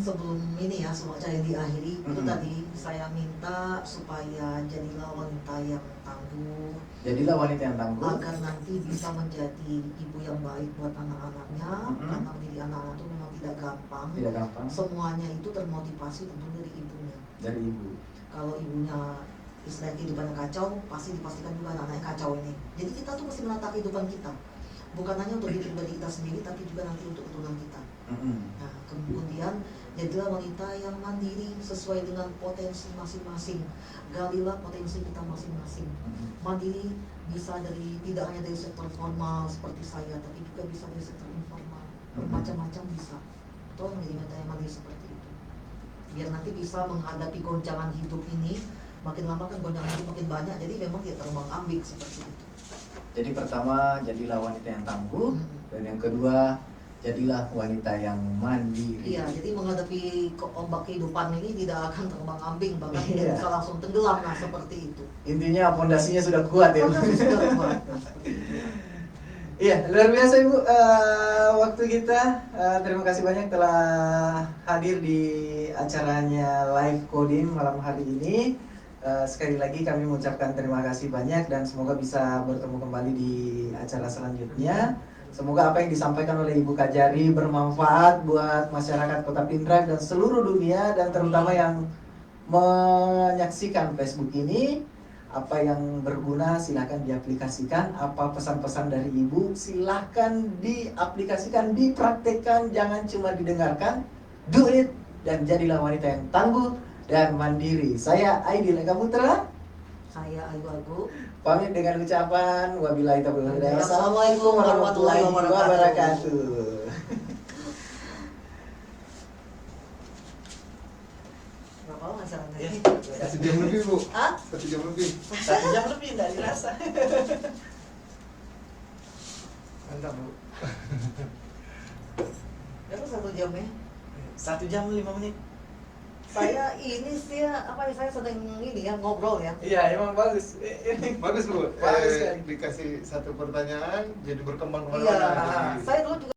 sebelum ini ya, semoga yang diakhiri itu tadi saya minta supaya jadilah wanita yang tangguh, Jadilah wanita yang tangguh. agar nanti bisa menjadi ibu yang baik buat anak-anaknya. Karena menjadi anak-anak itu memang tidak gampang. Tidak gampang. Semuanya itu termotivasi tentu dari ibunya. Dari ibu. Kalau ibunya istilahnya kehidupannya kacau, pasti dipastikan juga anak-anaknya kacau ini. Jadi kita tuh mesti menata kehidupan kita, bukan hanya untuk diri pribadi kita sendiri, tapi juga nanti untuk keturunan kita. Nah, kemudian jadilah wanita yang mandiri sesuai dengan potensi masing-masing. Galilah potensi kita masing-masing. Mandiri bisa tidak hanya dari sektor formal seperti saya, tapi juga bisa dari sektor informal. Bermacam-macam bisa. Atau menjadi wanita yang mandiri seperti itu. Biar nanti bisa menghadapi goncangan hidup ini. Makin lama kan goncangan hidup makin banyak, jadi memang dia terombang-ambing seperti itu. Jadi pertama, jadilah wanita yang tangguh. Dan yang kedua, jadilah wanita yang mandiri. Iya, jadi menghadapi ombak kehidupan ini tidak akan terombang-ambing, bahkan Iya. tidak bisa langsung tenggelam, nah seperti itu. Intinya fondasinya sudah kuat ya. Fondasi sudah kuat, nah, seperti itu. Iya, luar biasa Ibu. Waktu kita, terima kasih banyak telah hadir di acaranya Live Coding malam hari ini. Sekali lagi kami mengucapkan terima kasih banyak dan semoga bisa bertemu kembali di acara selanjutnya. Semoga apa yang disampaikan oleh Ibu Kajari bermanfaat buat masyarakat Kota Pindrang dan seluruh dunia, dan terutama yang menyaksikan Facebook ini. Apa yang berguna silahkan diaplikasikan. Apa pesan-pesan dari Ibu silahkan diaplikasikan, dipraktekkan, jangan cuma didengarkan. Do it dan jadilah wanita yang tangguh dan mandiri. Saya Aidil Eka Putra, Saya Ayu Agu. pamit dengan ucapan wabillahi taufiq wal hidayah. Assalamualaikum warahmatullahi wabarakatuh. masalahnya. Ya. 1 jam lebih, Bu. Hah? 1 jam lebih. 1 jam lebih nggak dirasa. Mantap, Bu. Berapa 1 jam ya? 1 jam 5 menit. Saya ini sih ya, apa ya, saya sedang ini ya ngobrol ya. Iya, emang bagus. Ini Bagus, Bu. Bagus sekali. Dikasih satu pertanyaan jadi berkembang Iya, kemana-mana. saya dulu juga